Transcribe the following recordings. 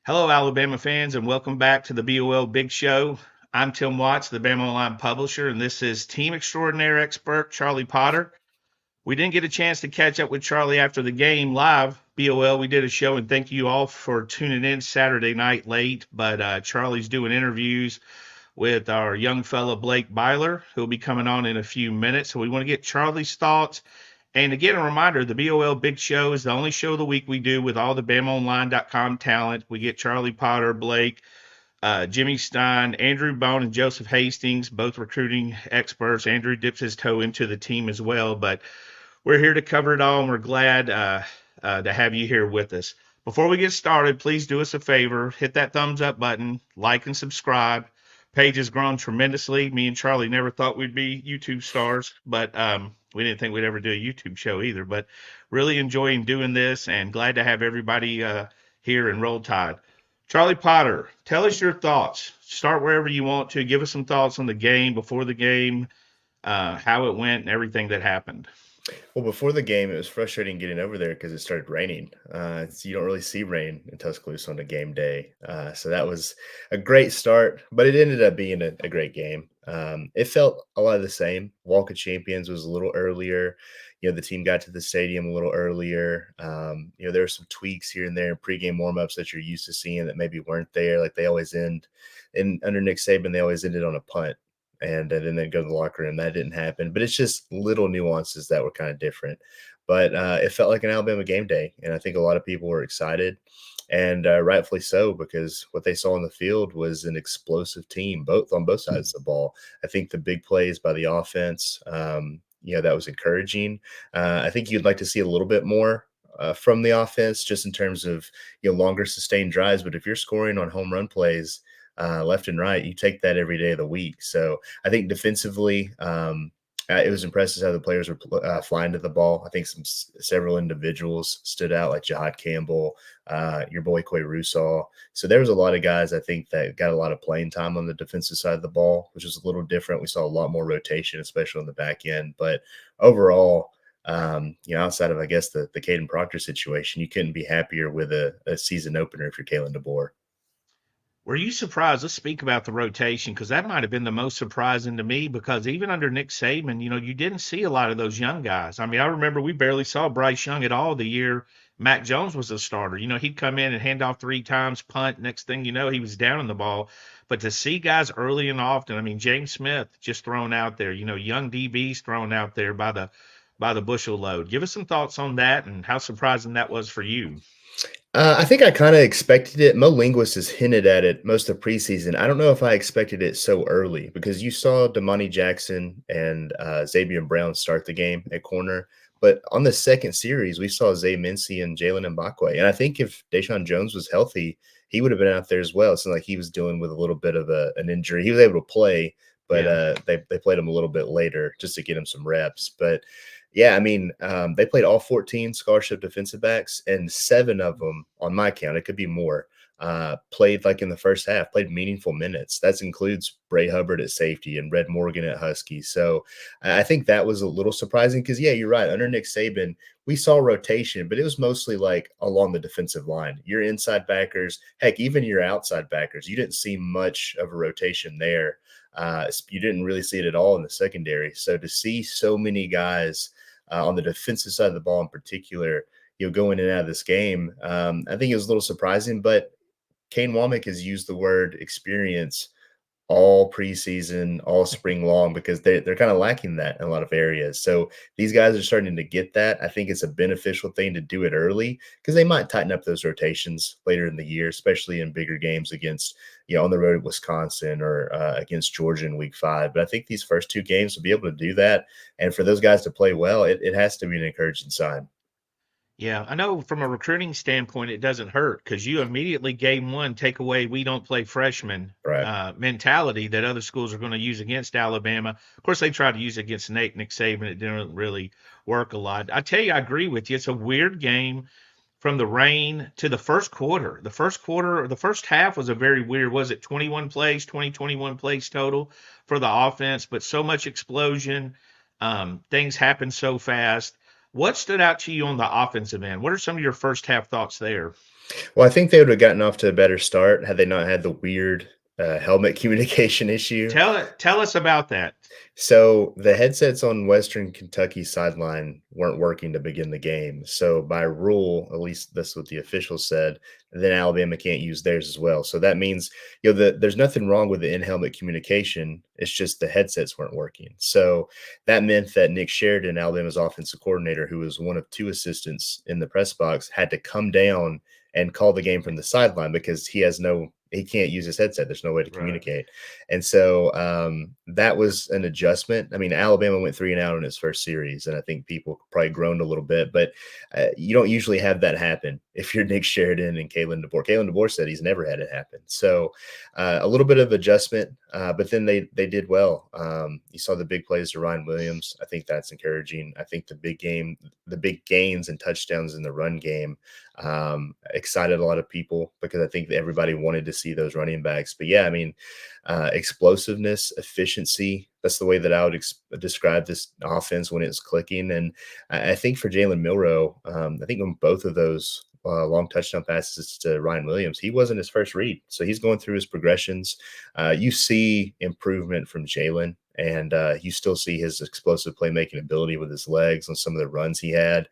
Hello, Alabama fans, and welcome back to the BOL Big Show. I'm Tim Watts, the BamaOnLine publisher, and this is team extraordinaire expert Charlie Potter. We didn't get a chance to catch up with Charlie after the game live. BOL, we did a show, and thank you all for tuning in Saturday night late. But Charlie's doing interviews with our young fella Blake Byler, who'll be coming on in a few minutes. So we want to get Charlie's thoughts. And again, a reminder, the BOL Big Show is the only show of the week we do with all the BamaOnline.com talent. We get Charlie Potter, Blake, Jimmy Stein, Andrew Bone, and Joseph Hastings, both recruiting experts. Andrew dips his toe into the team as well. But we're here to cover it all, and we're glad to have you here with us. Before we get started, please do us a favor, hit that thumbs up button, like and subscribe. Page has grown tremendously. Me and Charlie never thought we'd be YouTube stars, but we didn't think we'd ever do a YouTube show either. But really enjoying doing this and glad to have everybody here in Roll Tide. Charlie Potter, tell us your thoughts. Start wherever you want to. Give us some thoughts on the game, before the game, how it went, and everything that happened. Well, before the game, it was frustrating getting over there because it started raining. So you don't really see rain in Tuscaloosa on a game day. So that was a great start, but it ended up being a great game. It felt a lot of the same. Walk of Champions was a little earlier. The team got to the stadium a little earlier. There were some tweaks here and there in pregame warmups that you're used to seeing that maybe weren't there. Like they always end, and under Nick Saban, they always ended on a punt and then they'd go to the locker room. That didn't happen, but it's just little nuances that were kind of different. But it felt like an Alabama game day, and I think a lot of people were excited, and rightfully so, because what they saw on the field was an explosive team, both on both sides of the ball. I think the big plays by the offense, that was encouraging. I think you'd like to see a little bit more from the offense, just in terms of longer sustained drives. But if you're scoring on home run plays left and right, you take that every day of the week. So I think defensively, it was impressive how the players were flying to the ball. I think several individuals stood out, like Jahad Campbell, your boy Quay Russaw. So there was a lot of guys, I think, that got a lot of playing time on the defensive side of the ball, which was a little different. We saw a lot more rotation, especially on the back end. But overall, outside of, I guess, the Caden Proctor situation, you couldn't be happier with a season opener if you're Kalen DeBoer. Were you surprised? Let's speak about the rotation because that might have been the most surprising to me because even under Nick Saban, you didn't see a lot of those young guys. I mean, I remember we barely saw Bryce Young at all the year Mac Jones was a starter. He'd come in and hand off 3 times, punt. Next thing you know, he was down on the ball. But to see guys early and often, I mean, James Smith just thrown out there, young DBs thrown out there by the bushel load. Give us some thoughts on that and how surprising that was for you. I think I kind of expected it. Mo Linguist has hinted at it most of preseason. I don't know if I expected it so early because you saw Damani Jackson and Xavier Brown start the game at corner. But on the second series, we saw Zay Mincy and Jalen Mbakwe. And I think if Deshaun Jones was healthy, he would have been out there as well. It's not like he was dealing with a little bit of an injury. He was able to play, but they played him a little bit later just to get him some reps. But yeah, I mean, they played all 14 scholarship defensive backs, and 7 of them, on my count, it could be more, played like in the first half, played meaningful minutes. That includes Bray Hubbard at safety and Red Morgan at Husky. So I think that was a little surprising because, yeah, you're right. Under Nick Saban, we saw rotation, but it was mostly like along the defensive line. Your inside backers, heck, even your outside backers, you didn't see much of a rotation there. You didn't really see it at all in the secondary. So to see so many guys on the defensive side of the ball in particular, going in and out of this game, I think it was a little surprising. But Kane Womack has used the word experience all preseason, all spring long, because they're kind of lacking that in a lot of areas. So these guys are starting to get that. I think it's a beneficial thing to do it early because they might tighten up those rotations later in the year, especially in bigger games against, on the road at Wisconsin or against Georgia in week 5. But I think these first 2 games will be able to do that. And for those guys to play well, it has to be an encouraging sign. Yeah, I know from a recruiting standpoint, it doesn't hurt because you immediately game one take away we don't play freshmen Right. mentality that other schools are going to use against Alabama. Of course, they tried to use it against Nick Saban. It didn't really work a lot. I tell you, I agree with you. It's a weird game from the rain to the first quarter. The first half was a very weird, was it 21 plays, 21 plays total for the offense, but so much explosion. Things happen so fast. What stood out to you on the offensive end? What are some of your first half thoughts there? Well, I think they would have gotten off to a better start had they not had the weird helmet communication issue. Tell us about that. So the headsets on Western Kentucky sideline weren't working to begin the game. So by rule, at least that's what the officials said, then Alabama can't use theirs as well. So that means there's nothing wrong with the in-helmet communication. It's just the headsets weren't working. So that meant that Nick Sheridan, Alabama's offensive coordinator, who was one of two assistants in the press box, had to come down and call the game from the sideline because he can't use his headset. There's no way to Right. communicate. And so that was an adjustment. I mean, Alabama went 3-and-out in its first series, and I think people probably groaned a little bit, but you don't usually have that happen if you're Nick Sheridan and Kalen DeBoer. Kalen DeBoer said he's never had it happen. So a little bit of adjustment, but then they did well. You saw the big plays to Ryan Williams. I think that's encouraging. I think the big gains and touchdowns in the run game excited a lot of people because I think that everybody wanted to see those running backs. But yeah, I mean, explosiveness, efficiency. That's the way that I would describe this offense when it's clicking. And I think for Jalen Milroe, I think on both of those long touchdown passes to Ryan Williams, he wasn't his first read. So he's going through his progressions. You see improvement from Jalen. And you still see his explosive playmaking ability with his legs on some of the runs he had.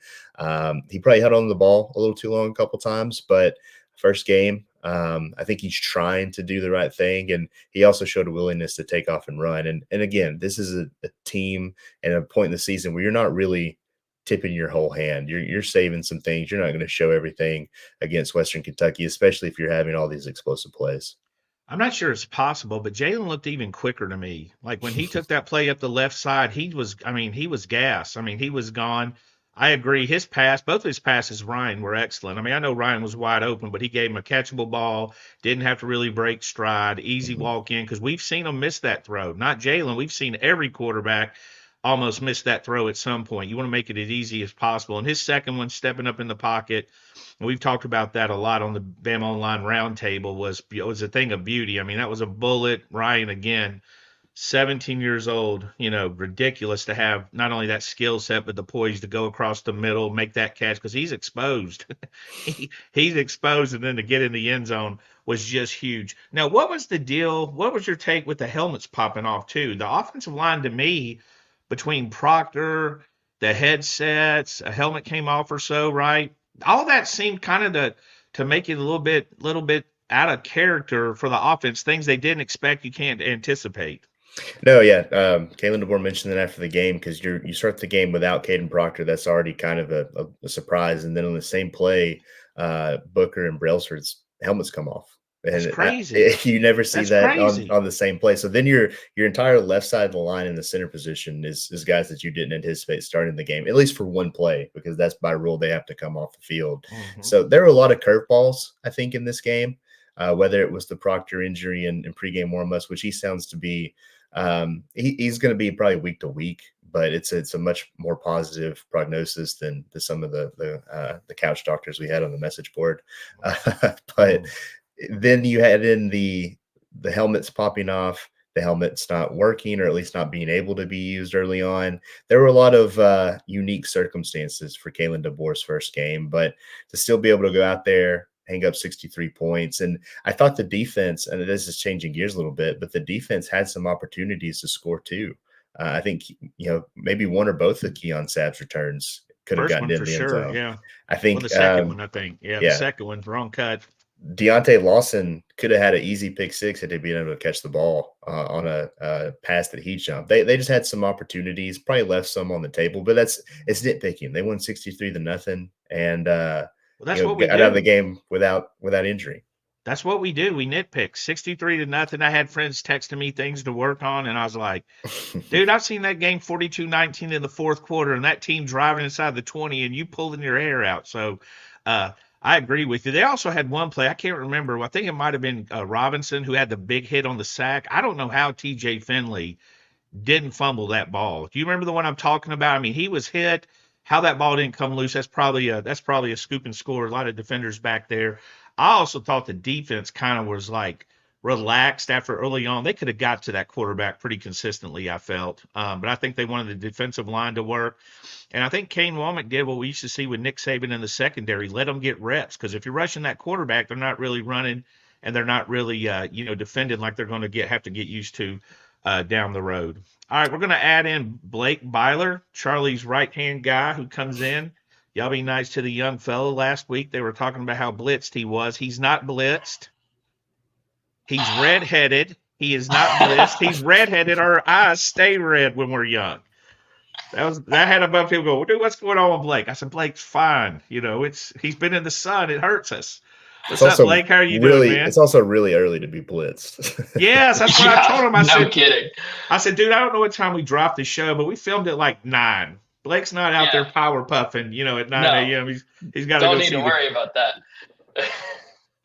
He probably held on to the ball a little too long a couple times, but first game, I think he's trying to do the right thing, and he also showed a willingness to take off and run. And again, this is a team and a point in the season where you're not really tipping your whole hand. You're saving some things. You're not going to show everything against Western Kentucky, especially if you're having all these explosive plays. I'm not sure it's possible, but Jalen looked even quicker to me. Like when he took that play up the left side, he was gas. I mean, he was gone. I agree. Both of his passes, Ryan, were excellent. I mean, I know Ryan was wide open, but he gave him a catchable ball, didn't have to really break stride, easy Mhm. walk in, because we've seen him miss that throw. Not Jalen. We've seen every quarterback almost miss that throw at some point. You want to make it as easy as possible. And his second one, stepping up in the pocket, and we've talked about that a lot on the BamaOnLine roundtable, was a thing of beauty. I mean, that was a bullet. Ryan again, 17 years old, ridiculous to have not only that skill set, but the poise to go across the middle, make that catch because he's exposed. He's exposed, and then to get in the end zone was just huge. Now, what was the deal? What was your take with the helmets popping off, too? The offensive line to me, between Proctor, the headsets, a helmet came off or so, right? All that seemed kind of to make it a little bit out of character for the offense, things they didn't expect, you can't anticipate. No, yeah. Kalen DeBoer mentioned that after the game because you start the game without Caden Proctor. That's already kind of a surprise. And then on the same play, Booker and Brailsford's helmets come off, That's and crazy. you never see That's that crazy. on the same play. So then your entire left side of the line in the center position is guys that you didn't anticipate starting the game, at least for one play, because that's by rule they have to come off the field. Hmm. So there were a lot of curveballs, I think, in this game. Whether it was the Proctor injury and pregame warmups, which he sounds to be he's going to be probably week to week, but it's a much more positive prognosis than some of the couch doctors we had on the message board. But Mm. then you had in the helmets popping off, the helmets not working, or at least not being able to be used early on. There were a lot of unique circumstances for Kalen DeBoer's first game, but to still be able to go out there, hang up 63 points. And I thought the defense, and this is changing gears a little bit, but the defense had some opportunities to score too. I think, maybe one or both of Keon Sabb's returns could have First gotten one in for the end sure, zone. yeah. I Well, the think, second one, I think. Yeah, the yeah, second one, wrong cut. Deontay Lawson could have had an easy pick six had they been able to catch the ball on a pass that he jumped. They just had some opportunities, probably left some on the table, but it's nitpicking. They won 63-0 and Well, that's what we got out of the do. game without injury. That's what we do. We nitpick 63-0. I had friends texting me things to work on, and I was like, dude, I've seen that game 42-19 in the fourth quarter, and that team driving inside the 20, and you pulling your hair out. So uh, I agree with you. They also had one play. I can't remember. I think it might have been Robinson who had the big hit on the sack. I don't know how TJ Finley didn't fumble that ball. Do you remember the one I'm talking about? I mean, he was hit. How that ball didn't come loose, that's probably a scoop and score. A lot of defenders back there. I also thought the defense kind of was like relaxed after early on. They could have got to that quarterback pretty consistently, I felt. But I think they wanted the defensive line to work. And I think Kane Womack did what we used to see with Nick Saban in the secondary, let them get reps. Because if you're rushing that quarterback, they're not really running and they're not really, defending like they're going to have to get used to down the road. All right, we're going to add in Blake Byler, Charlie's right-hand guy who comes in. Y'all be nice to the young fellow. Last week they were talking about how blitzed he was. He's not blitzed. He's redheaded. He is not blitzed. He's redheaded. Our eyes stay red when we're young. That had a bunch of people go, dude, what's going on with Blake? I said, Blake's fine. He's been in the sun. It hurts us. What's up, Blake? How are you doing, man? It's also really early to be blitzed. Yes, that's what I told him. No kidding. I said, dude, I don't know what time we dropped the show, but we filmed at like 9. Blake's not out there power puffing, at 9 a.m. He's got to go. Don't need to worry about that.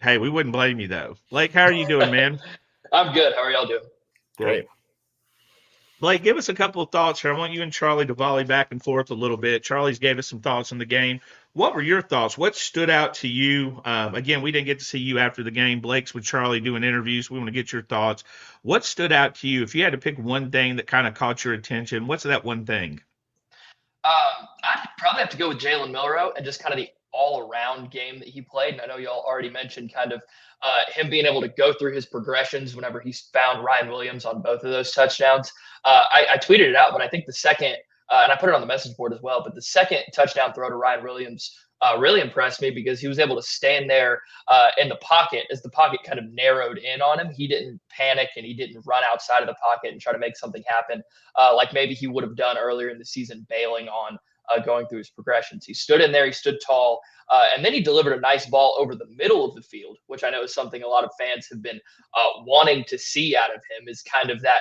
Hey, we wouldn't blame you though. Blake, how are you doing, man? I'm good. How are y'all doing? Great. Blake, give us a couple of thoughts here. I want you and Charlie to volley back and forth a little bit. Charlie's gave us some thoughts on the game. What were your thoughts? What stood out to you? Again, we didn't get to see you after the game. Blake's with Charlie doing interviews. We want to get your thoughts. What stood out to you? If you had to pick one thing that kind of caught your attention, what's that one thing? I'd probably have to go with Jalen Milroe and just kind of the all-around game that he played. And I know y'all already mentioned kind of him being able to go through his progressions whenever he's found Ryan Williams on both of those touchdowns. I tweeted it out, but I think the second, and I put it on the message board as well, but the second touchdown throw to Ryan Williams really impressed me because he was able to stand there in the pocket as the pocket kind of narrowed in on him. He didn't panic and he didn't run outside of the pocket and try to make something happen like maybe he would have done earlier in the season, bailing on going through his progressions. He stood in there, he stood tall, and then he delivered a nice ball over the middle of the field, which I know is something a lot of fans have been wanting to see out of him, is kind of that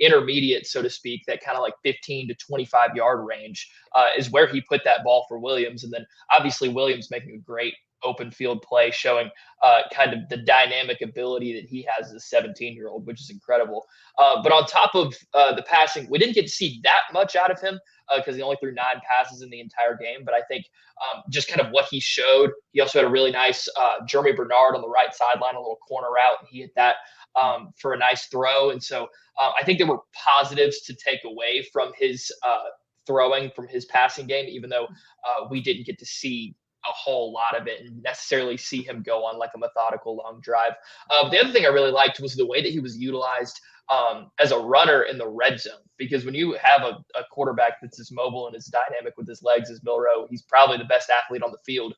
intermediate, so to speak, that kind of like 15 to 25 yard range is where he put that ball for Williams. And then obviously Williams making a great open field play, showing kind of the dynamic ability that he has as a 17-year-old, which is incredible. But on top of the passing, we didn't get to see that much out of him because he only threw 9 passes in the entire game. But I think just kind of what he showed, he also had a really nice Jeremy Bernard on the right sideline, a little corner route, and he hit that for a nice throw. And so I think there were positives to take away from his throwing, from his passing game, even though we didn't get to see a whole lot of it and necessarily see him go on like a methodical long drive. The other thing I really liked was the way that he was utilized as a runner in the red zone, because when you have a quarterback that's as mobile and as dynamic with his legs as Milroe, he's probably the best athlete on the field.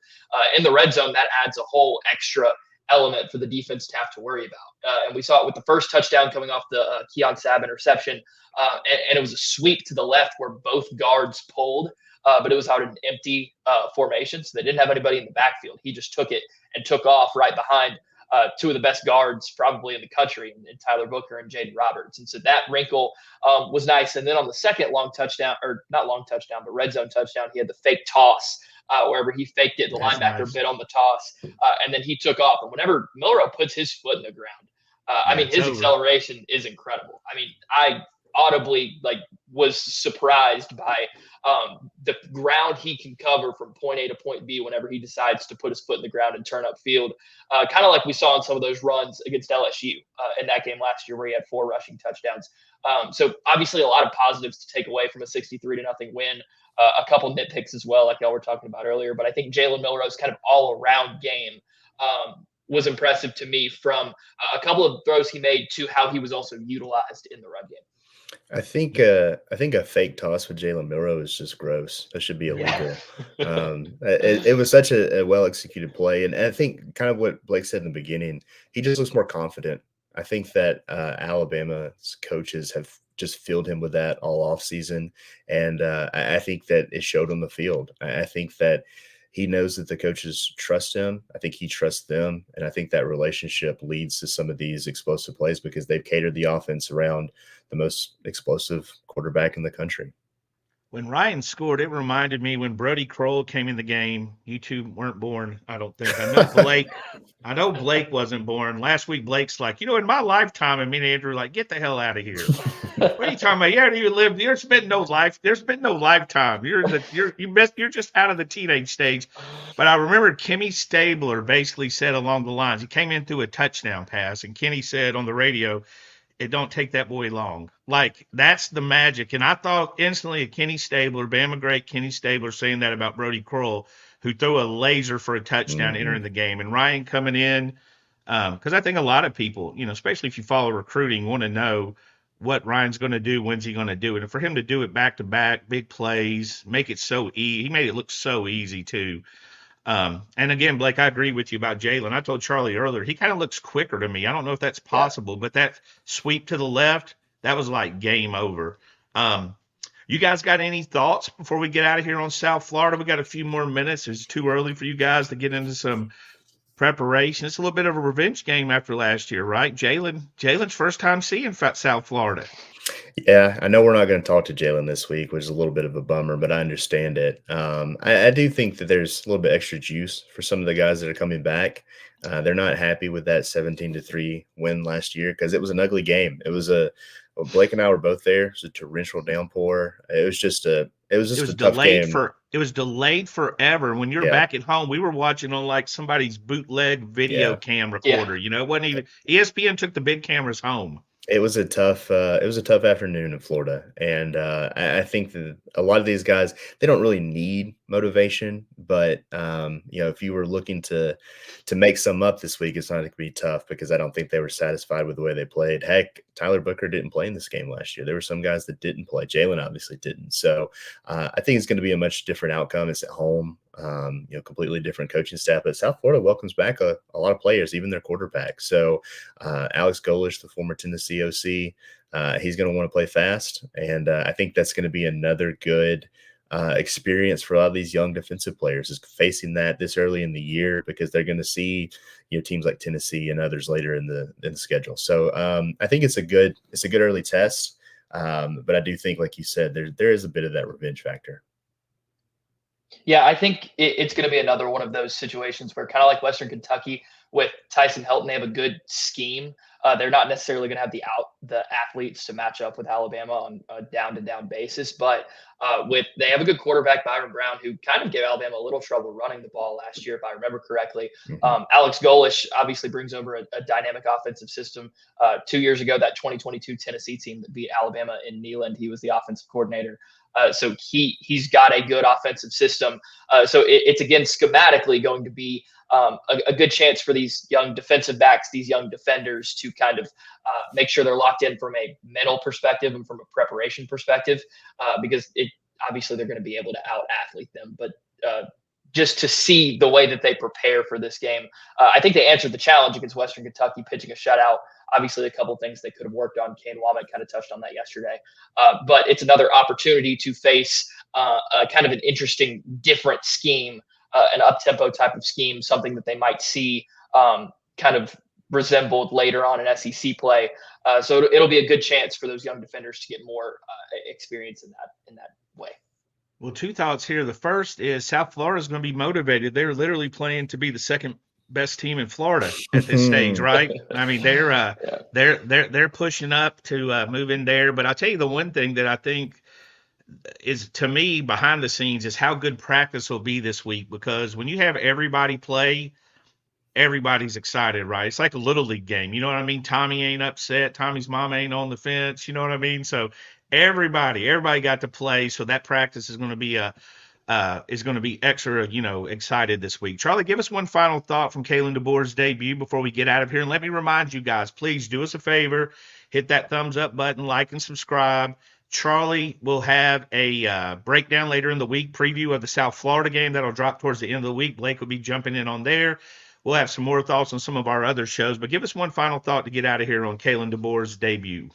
In the red zone, that adds a whole extra element for the defense to have to worry about. And we saw it with the first touchdown coming off the Keon Sabb interception. And it was a sweep to the left where both guards pulled, but it was out in an empty formation. So they didn't have anybody in the backfield. He just took it and took off right behind 2 of the best guards probably in the country, in Tyler Booker and Jaden Roberts. And so that wrinkle was nice. And then on the second long touchdown, or not long touchdown, but red zone touchdown, he had the fake toss wherever he faked it. The linebacker bit on the toss, and then he took off. And whenever Milroe puts his foot in the ground, his acceleration is incredible. I mean, I audibly was surprised by the ground he can cover from point A to point B whenever he decides to put his foot in the ground and turn upfield, kind of like we saw in some of those runs against LSU in that game last year where he had 4 rushing touchdowns. So obviously a lot of positives to take away from a 63-0 win. A couple nitpicks as well, like y'all were talking about earlier. But I think Jalen Milroe's kind of all-around game was impressive to me, from a couple of throws he made to how he was also utilized in the run game. I think a fake toss with Jalen Milroe is just gross. That should be illegal. It was such a well-executed play. And I think kind of what Blake said in the beginning, he just looks more confident. I think that Alabama's coaches have just filled him with that all off season. And I think that it showed on the field. I think that he knows that the coaches trust him. I think he trusts them. And I think that relationship leads to some of these explosive plays because they've catered the offense around the most explosive quarterback in the country. When Ryan scored, it reminded me when Brody Kroll came in the game. You two weren't born, I don't think. I know I know Blake wasn't born. Last week, Blake's like, in my lifetime, and me and Andrew like, get the hell out of here. What are you talking about? You haven't even lived. There's been no life. There's been no lifetime. You're just out of the teenage stage. But I remember Kenny Stabler basically said along the lines. He came in through a touchdown pass, and Kenny said on the radio, "It don't take that boy long." Like that's the magic. And I thought instantly of Kenny Stabler, Bama great Kenny Stabler, saying that about Brody Kroll, who threw a laser for a touchdown entering the game, and Ryan coming in. Because I think a lot of people, especially if you follow recruiting, want to know what Ryan's going to do, when's he going to do it. And for him to do it back to back, big plays, make it so easy. He made it look so easy too. And again, Blake, I agree with you about Jalen. I told Charlie earlier, he kind of looks quicker to me. I don't know if that's possible, but that sweep to the left, that was like game over. You guys got any thoughts before we get out of here on South Florida? We got a few more minutes. It's too early for you guys to get into some preparation. It's a little bit of a revenge game after last year, right? Jalen's first time seeing South Florida. Yeah, I know we're not going to talk to Jalen this week, which is a little bit of a bummer, but I understand it. I do think that there's a little bit extra juice for some of the guys that are coming back. They're not happy with that 17-3 win last year because it was an ugly game. It was Blake and I were both there. It was a torrential downpour. It was just a tough game. It was delayed forever. When you're back at home, we were watching on like somebody's bootleg video cam recorder. It wasn't even ESPN took the big cameras home. It was a tough afternoon in Florida, and I think that a lot of these guys, they don't really need motivation, but if you were looking to make some up this week, it's not going to be tough because I don't think they were satisfied with the way they played. Heck, Tyler Booker didn't play in this game last year. There were some guys that didn't play. Jalen obviously didn't. So I think it's going to be a much different outcome. It's at home. Completely different coaching staff. But South Florida welcomes back a lot of players, even their quarterback. So Alex Golish, the former Tennessee OC, he's going to want to play fast. And I think that's going to be another good experience for a lot of these young defensive players is facing that this early in the year because they're going to see teams like Tennessee and others later in the schedule. So I think it's a good early test. But I do think, like you said, there is a bit of that revenge factor. Yeah, I think it's going to be another one of those situations where kind of like Western Kentucky with Tyson Helton, they have a good scheme. They're not necessarily going to have the athletes to match up with Alabama on a down-to-down basis, but they have a good quarterback, Byron Brown, who kind of gave Alabama a little trouble running the ball last year, if I remember correctly. Alex Golish obviously brings over a dynamic offensive system. 2 years ago, that 2022 Tennessee team that beat Alabama in Neyland, he was the offensive coordinator. So he's got a good offensive system. So it's again schematically going to be a good chance for these young defensive backs, these young defenders, to kind of make sure they're locked in from a mental perspective and from a preparation perspective, because obviously they're going to be able to out-athlete them. But just to see the way that they prepare for this game, I think they answered the challenge against Western Kentucky, pitching a shutout. Obviously, a couple of things they could have worked on. Kane Womack kind of touched on that yesterday. But it's another opportunity to face kind of an interesting, different scheme, an up-tempo type of scheme, something that they might see kind of resembled later on in SEC play. So it'll be a good chance for those young defenders to get more experience in that way. Well, two thoughts here. The first is South Florida is going to be motivated. They're literally playing to be the second best team in Florida at this stage, right? I mean, they're pushing up to move in there. But I'll tell you the one thing that I think is, to me, behind the scenes is how good practice will be this week, because when you have everybody play, everybody's excited, right? It's like a little league game. You know what I mean? Tommy ain't upset. Tommy's mom ain't on the fence. You know what I mean? So everybody got to play. So that practice is going to be extra, excited this week. Charlie, give us one final thought from Kalen DeBoer's debut before we get out of here. And let me remind you guys, please do us a favor, hit that thumbs up button, like and subscribe. Charlie will have a breakdown later in the week, preview of the South Florida game that'll drop towards the end of the week. Blake will be jumping in on there. We'll have some more thoughts on some of our other shows, but give us one final thought to get out of here on Kalen DeBoer's debut.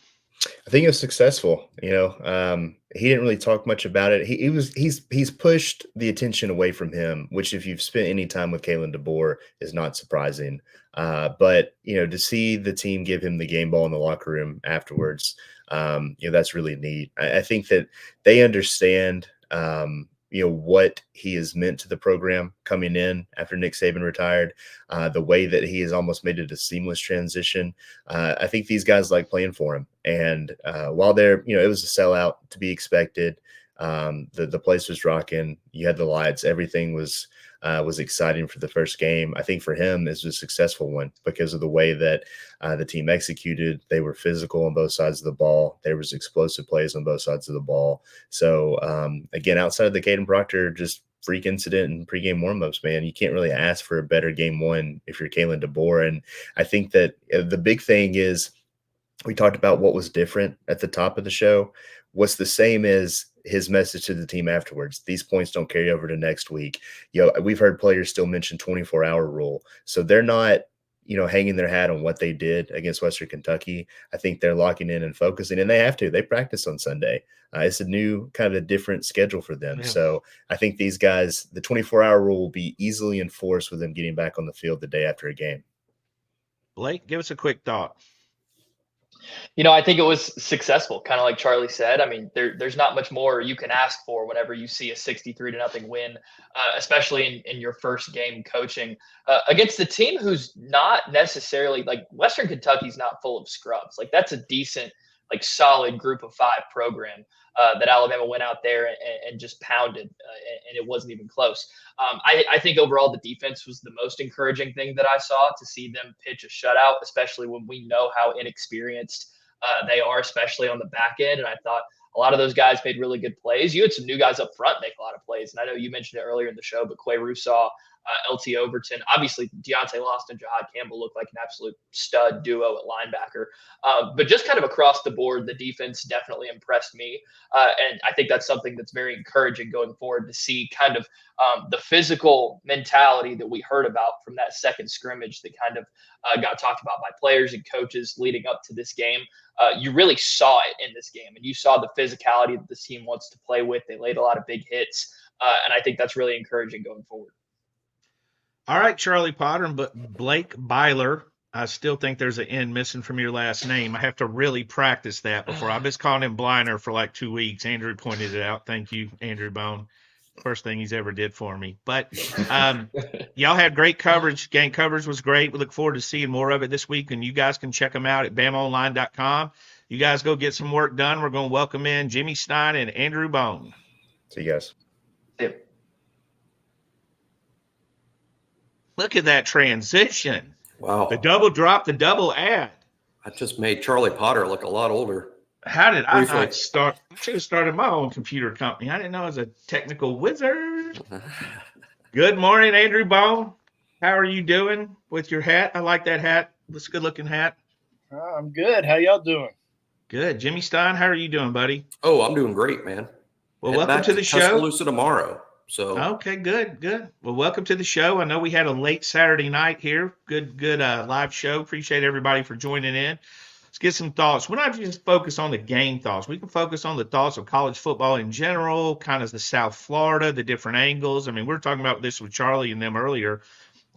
I think it was successful. He didn't really talk much about it. He's pushed the attention away from him, which, if you've spent any time with Kalen DeBoer, is not surprising. But to see the team give him the game ball in the locker room afterwards, that's really neat. I think that they understand what he has meant to the program coming in after Nick Saban retired, the way that he has almost made it a seamless transition. I think these guys like playing for him. And while it was a sellout to be expected. The place was rocking. You had the lights. Everything was exciting for the first game. I think for him, it was a successful one because of the way that the team executed. They were physical on both sides of the ball. There was explosive plays on both sides of the ball. So again, outside of the Caden Proctor just freak incident and pregame warmups, man, you can't really ask for a better game one if you're Kalen DeBoer. And I think that the big thing is we talked about what was different at the top of the show. What's the same is his message to the team afterwards. These points don't carry over to next week. We've heard players still mention 24-hour rule. So they're not, hanging their hat on what they did against Western Kentucky. I think they're locking in and focusing, and they have to. They practice on Sunday. It's a new kind of a different schedule for them. Yeah. So I think these guys, the 24-hour rule will be easily enforced with them getting back on the field the day after a game. Blake, give us a quick thought. I think it was successful, kind of like Charlie said. I mean, there's not much more you can ask for whenever you see a 63-0 win, especially in your first game coaching against the team who's not necessarily like Western Kentucky's not full of scrubs. Like that's a decent, like solid group of 5 program that Alabama went out there and just pounded, and it wasn't even close. I think overall the defense was the most encouraging thing that I saw, to see them pitch a shutout, especially when we know how inexperienced they are, especially on the back end. And I thought a lot of those guys made really good plays. You had some new guys up front make a lot of plays. And I know you mentioned it earlier in the show, but Quay Russaw, LT Overton, obviously Deontay Lawson and Jahad Campbell look like an absolute stud duo at linebacker. But just kind of across the board, the defense definitely impressed me. And I think that's something that's very encouraging going forward, to see kind of the physical mentality that we heard about from that second scrimmage that kind of got talked about by players and coaches leading up to this game. You really saw it in this game, and you saw the physicality that this team wants to play with. They laid a lot of big hits, and I think that's really encouraging going forward. All right, Charlie Potter, but Blake Byler, I still think there's an N missing from your last name. I have to really practice that before. I've been calling him Bliner for like 2 weeks. Andrew pointed it out. Thank you, Andrew Bone. First thing he's ever did for me. But y'all had great coverage. Game coverage was great. We look forward to seeing more of it this week, and you guys can check them out at BamaOnLine.com. You guys go get some work done. We're going to welcome in Jimmy Stein and Andrew Bone. See you guys. Yep. Look at that transition. Wow. The double drop, the double add. I just made Charlie Potter look a lot older. How did I not start? I should have started my own computer company. I didn't know I was a technical wizard. Good morning, Andrew Bone. How are you doing with your hat? I like that hat. It's a good-looking hat. I'm good. How y'all doing? Good. Jimmy Stein, how are you doing, buddy? Oh, I'm doing great, man. Well, welcome to the show. Tuscaloosa tomorrow. So okay, good. Well, welcome to the show. I know we had a late Saturday night here. Good live show. Appreciate everybody for joining in. Let's get some thoughts. We're not just focus on the game thoughts. We can focus on the thoughts of college football in general, kind of the South Florida, the different angles. I mean, we were talking about this with Charlie and them earlier.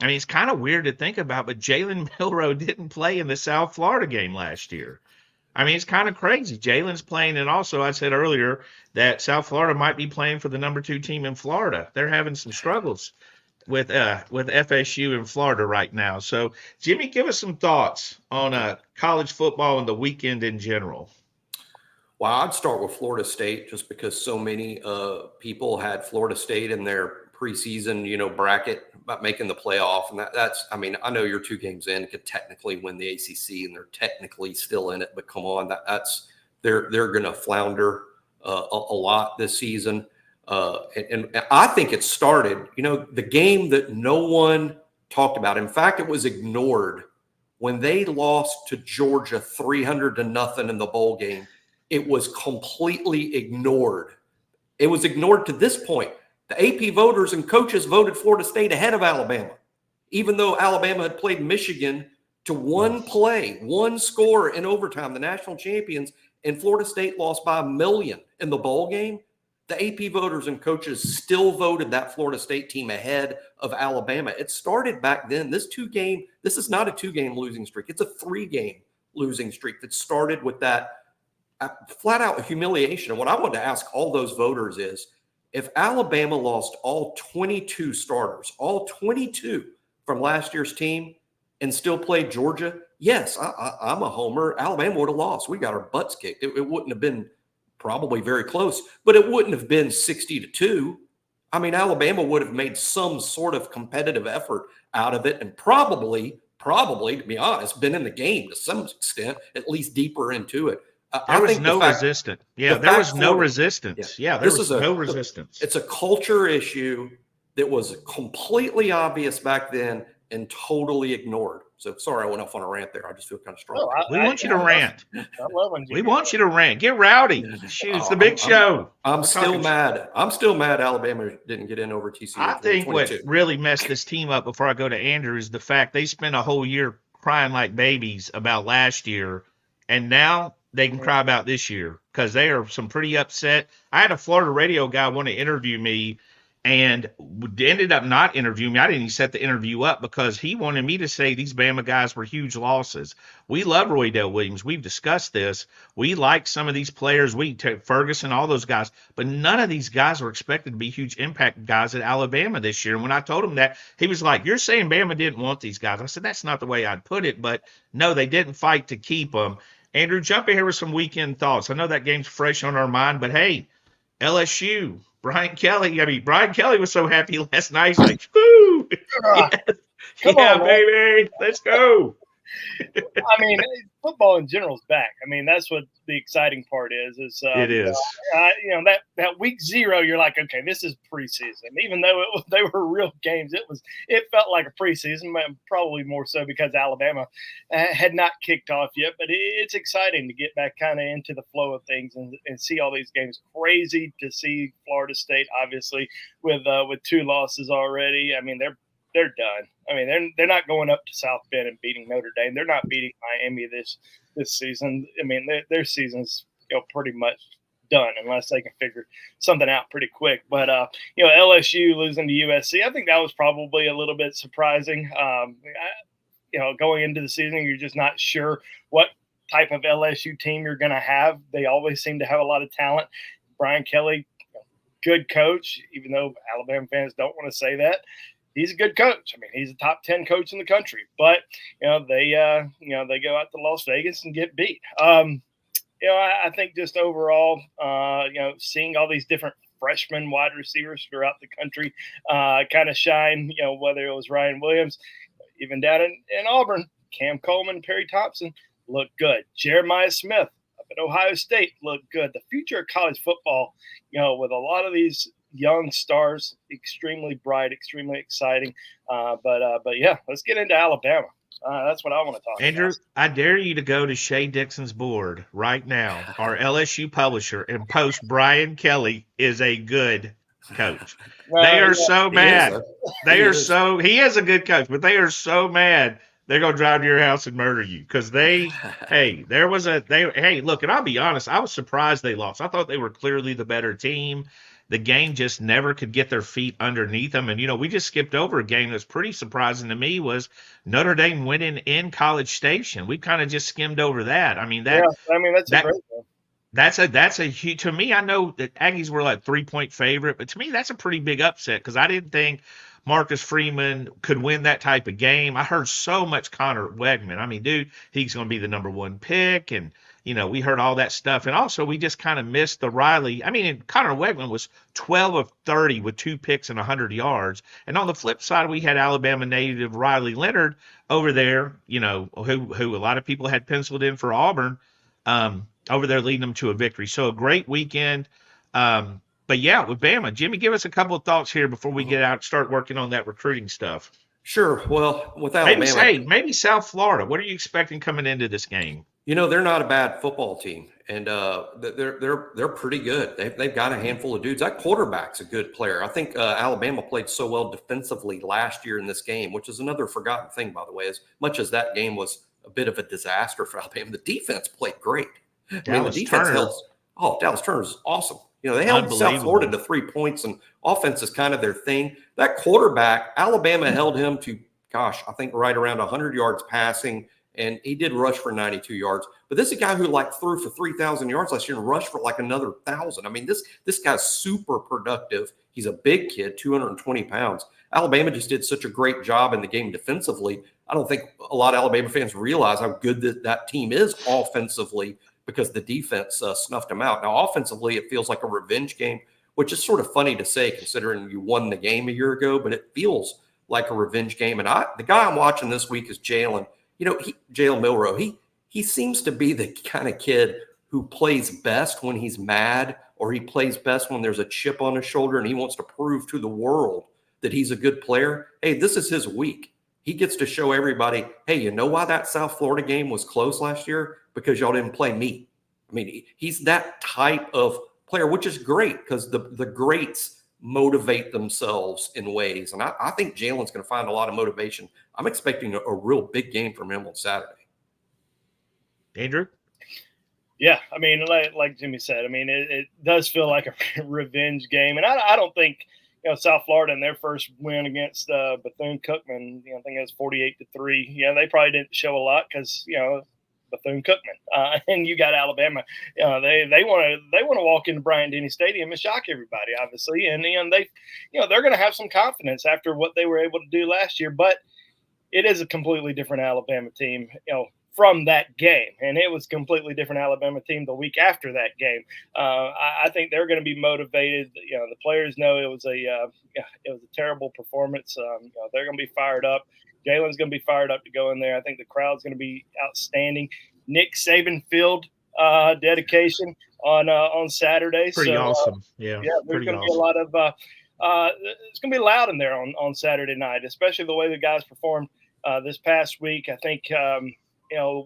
I mean, it's kind of weird to think about, but Jalen Milroe didn't play in the South Florida game last year. I mean, it's kind of crazy. Jalen's playing, and also I said earlier that South Florida might be playing for the number 2 team in Florida. They're having some struggles with FSU in Florida right now. So, Jimmy, give us some thoughts on college football and the weekend in general. Well, I'd start with Florida State, just because so many people had Florida State in their preseason, bracket about making the playoff. And that's, I mean, I know you're 2 games in, could technically win the ACC, and they're technically still in it, but come on, they're going to flounder a lot this season. And I think it started, the game that no one talked about. In fact, it was ignored when they lost to Georgia 300-0 in the bowl game. It was completely ignored. It was ignored to this point. The AP voters and coaches voted Florida State ahead of Alabama, even though Alabama had played Michigan to one play, one score in overtime, the national champions, and Florida State lost by 1 million in the bowl game. The AP voters and coaches still voted that Florida State team ahead of Alabama. It started back then. This is not a 2-game losing streak. It's a 3-game losing streak that started with that flat out humiliation. And what I want to ask all those voters is, If Alabama lost all 22 starters, all 22 from last year's team, and still played Georgia, yes, I'm a homer. Alabama would have lost. We got our butts kicked. It wouldn't have been probably very close, but it wouldn't have been 60-2. I mean, Alabama would have made some sort of competitive effort out of it, and probably, to be honest, been in the game to some extent, at least deeper into it. There was no resistance. Yeah, there was no resistance. Yeah, there was no resistance. It's a culture issue that was completely obvious back then and totally ignored. So sorry, I went off on a rant there. I just feel kind of strong. We want you to rant. I love when we want you to rant. Get rowdy. Shoot, it's the big show. I'm still mad. I'm still mad Alabama didn't get in over TCU. I think what really messed this team up before I go to Andrew is the fact they spent a whole year crying like babies about last year, and now they can cry about this year because they are some pretty upset. I had a Florida radio guy want to interview me and ended up not interviewing me. I didn't even set the interview up because he wanted me to say these Bama guys were huge losses. We love Roydell Williams. We've discussed this. We like some of these players. We take Ferguson, all those guys, but none of these guys were expected to be huge impact guys at Alabama this year. And when I told him that, he was like, "You're saying Bama didn't want these guys?" I said, "That's not the way I'd put it, but no, they didn't fight to keep them." Andrew, jump in here with some weekend thoughts. I know that game's fresh on our mind, but hey, LSU, Brian Kelly was so happy last night. He's like, woo! Come on, baby, let's go. I mean, football in general is back. I mean, that's what the exciting part is. It is. That week 0, you're like, okay, this is preseason. Even though they were real games, it felt like a preseason, probably more so because Alabama had not kicked off yet. But it's exciting to get back kind of into the flow of things and see all these games. Crazy to see Florida State, obviously, with 2 losses already. I mean, they're done. I mean, they're not going up to South Bend and beating Notre Dame. They're not beating Miami this season. I mean, their season's pretty much done unless they can figure something out pretty quick. But LSU losing to USC, I think that was probably a little bit surprising. Going into the season, you're just not sure what type of LSU team you're going to have. They always seem to have a lot of talent. Brian Kelly, good coach, even though Alabama fans don't want to say that. He's a good coach. I mean, he's a top 10 coach in the country, but they go out to Las Vegas and get beat. I think just overall, seeing all these different freshman wide receivers throughout the country kind of shine, whether it was Ryan Williams, even down in Auburn, Cam Coleman, Perry Thompson looked good. Jeremiah Smith up at Ohio State looked good. The future of college football, with a lot of these young stars, extremely bright, extremely exciting. But yeah, let's get into Alabama. That's what I want to talk about. Andrew, I dare you to go to Shay Dixon's board right now, our LSU publisher, and post Brian Kelly is a good coach. They are so mad. He is a good coach, but they are so mad they're going to drive to your house and murder you because look, and I'll be honest, I was surprised they lost. I thought they were clearly the better team. The game just never could get their feet underneath them. And, we just skipped over a game that's pretty surprising to me was Notre Dame winning in College Station. We kind of just skimmed over that. I mean, that's a great one. That's a huge, to me, I know that Aggies were like 3-point favorite, but to me, that's a pretty big upset because I didn't think Marcus Freeman could win that type of game. I heard so much Connor Wegman. I mean, dude, he's going to be the number 1 pick. And, we heard all that stuff. And also we just kind of missed the Riley. I mean, Connor Wegman was 12 of 30 with 2 picks and 100 yards. And on the flip side, we had Alabama native Riley Leonard over there, who a lot of people had penciled in for Auburn, over there leading them to a victory. So a great weekend. But yeah, with Bama, Jimmy, give us a couple of thoughts here before we get out, start working on that recruiting stuff. Sure. Well, with Alabama, maybe South Florida. What are you expecting coming into this game? They're not a bad football team, and they're pretty good. They've got a handful of dudes. That quarterback's a good player. I think Alabama played so well defensively last year in this game, which is another forgotten thing, by the way. As much as that game was a bit of a disaster for Alabama, the defense played great. Dallas Turner is awesome. They held South Florida to 3 points, and offense is kind of their thing. That quarterback, Alabama held him to, I think right around 100 yards passing And he did rush for 92 yards. But this is a guy who like threw for 3,000 yards last year and rushed for like another 1,000. I mean, this guy's super productive. He's a big kid, 220 pounds. Alabama just did such a great job in the game defensively. I don't think a lot of Alabama fans realize how good that team is offensively because the defense snuffed them out. Now, offensively, it feels like a revenge game, which is sort of funny to say considering you won the game a year ago, but it feels like a revenge game. And the guy I'm watching this week is Jalen. You know, Jalen Milroe, he seems to be the kind of kid who plays best when he's mad, or he plays best when there's a chip on his shoulder and he wants to prove to the world that he's a good player. Hey, this is his week. He gets to show everybody, hey, you know why that South Florida game was close last year? Because y'all didn't play me. I mean, he's that type of player, which is great because the greats motivate themselves in ways. And I think Jalen's going to find a lot of motivation. I'm expecting a real big game from him on Saturday. Andrew? Yeah, I mean, like Jimmy said, I mean, it does feel like a revenge game. And I don't think, South Florida in their first win against Bethune-Cookman, I think it was 48-3. Yeah, they probably didn't show a lot because, Bethune-Cookman. And you got Alabama. They want to walk into Bryant-Denny Stadium and shock everybody, obviously. And they, they're going to have some confidence after what they were able to do last year. But it is a completely different Alabama team, from that game. And it was a completely different Alabama team the week after that game. I think they're going to be motivated. The players know it was a terrible performance. They're going to be fired up. Jalen's going to be fired up to go in there. I think the crowd's going to be outstanding. Nick Saban field dedication on Saturday. Pretty awesome. Yeah, there's going to be a lot of it's going to be loud in there on Saturday night, especially the way the guys performed this past week. I think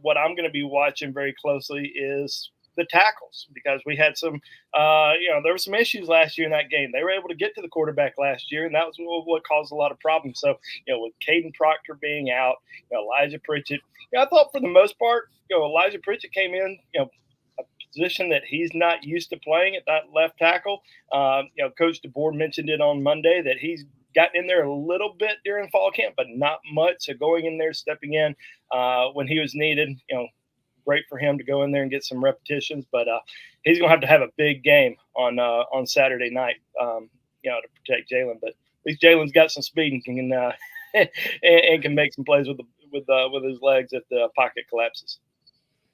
what I'm going to be watching very closely is the tackles, because we had some, there were some issues last year in that game. They were able to get to the quarterback last year, and that was what caused a lot of problems. So, with Caden Proctor being out, Elijah Pritchett, I thought for the most part, Elijah Pritchett came in, a position that he's not used to playing at that left tackle. Coach DeBoer mentioned it on Monday that he's gotten in there a little bit during fall camp, but not much. So going in there, stepping in when he was needed, great for him to go in there and get some repetitions. But he's going to have a big game on Saturday night, to protect Jalen. But at least Jalen's got some speed and can and can make some plays with his legs if the pocket collapses.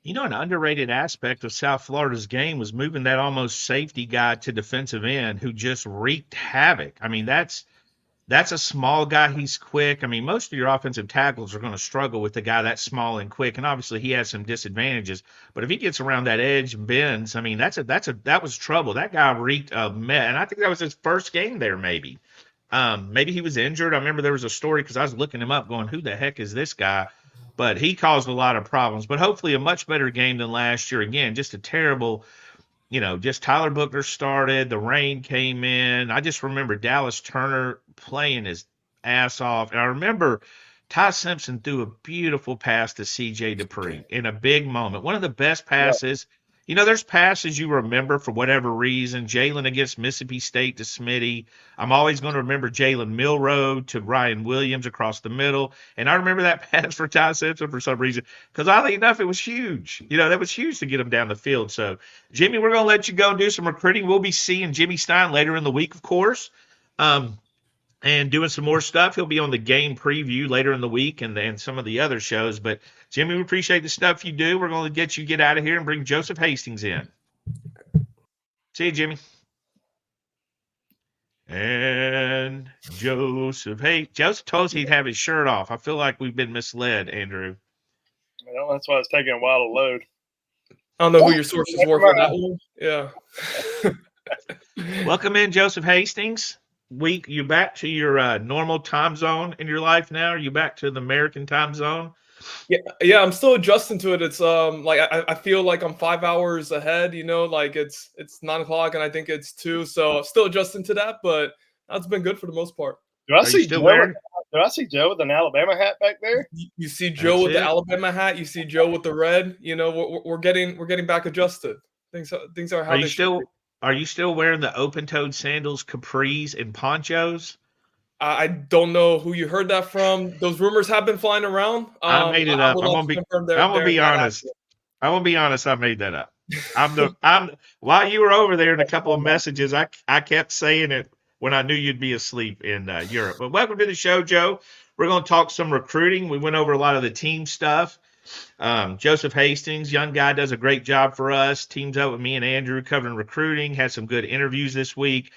An underrated aspect of South Florida's game was moving that almost safety guy to defensive end who just wreaked havoc. I mean, that's a small guy. He's quick. I mean, most of your offensive tackles are going to struggle with the guy that's small and quick, and obviously he has some disadvantages. But if he gets around that edge and bends, I mean, that was trouble. That guy wreaked a mess, and I think that was his first game there. Maybe he was injured. I remember there was a story because I was looking him up, going, "Who the heck is this guy?" But he caused a lot of problems. But hopefully, a much better game than last year. Again, just a terrible. Just Tyler Buchner started. The rain came in. I just remember Dallas Turner playing his ass off. And I remember Ty Simpson threw a beautiful pass to C.J. Dupree in a big moment. One of the best passes. There's passes you remember for whatever reason. Jalen against Mississippi State to Smitty. I'm always going to remember Jalen Milroe to Ryan Williams across the middle. And I remember that pass for Ty Simpson for some reason because oddly enough, it was huge. That was huge to get him down the field. So, Jimmy, we're going to let you go and do some recruiting. We'll be seeing Jimmy Stein later in the week, of course, and doing some more stuff. He'll be on the game preview later in the week and then some of the other shows. But, Jimmy, we appreciate the stuff you do. We're going to get out of here and bring Joseph Hastings in. See you, Jimmy. And Joseph told us he'd have his shirt off. I feel like we've been misled, Andrew. Well, that's why it's taking a while to load. I don't know who your sources were for that one. Yeah. Welcome in, Joseph Hastings. You back to your normal time zone in your life now? Are you back to the American time zone? Yeah, I'm still adjusting to it. It's like I feel like I'm 5 hours ahead, like it's 9:00 and I think it's 2. So I'm still adjusting to that, but that's been good for the most part. Do I see Joe with an Alabama hat back there? You see Joe with the Alabama hat. You see Joe with the red. We're getting back adjusted. Things are how Are you still wearing the open-toed sandals, capris, and ponchos? I don't know who you heard that from. Those rumors have been flying around. I made it up. would I'm love gonna to be. confirm I'm gonna they're be not honest. accurate. I'm gonna be honest. I made that up. I'm while you were over there in a couple of messages, I kept saying it when I knew you'd be asleep in Europe. But welcome to the show, Joe. We're gonna talk some recruiting. We went over a lot of the team stuff. Joseph Hastings, young guy, does a great job for us. Teams up with me and Andrew covering recruiting. Had some good interviews this week.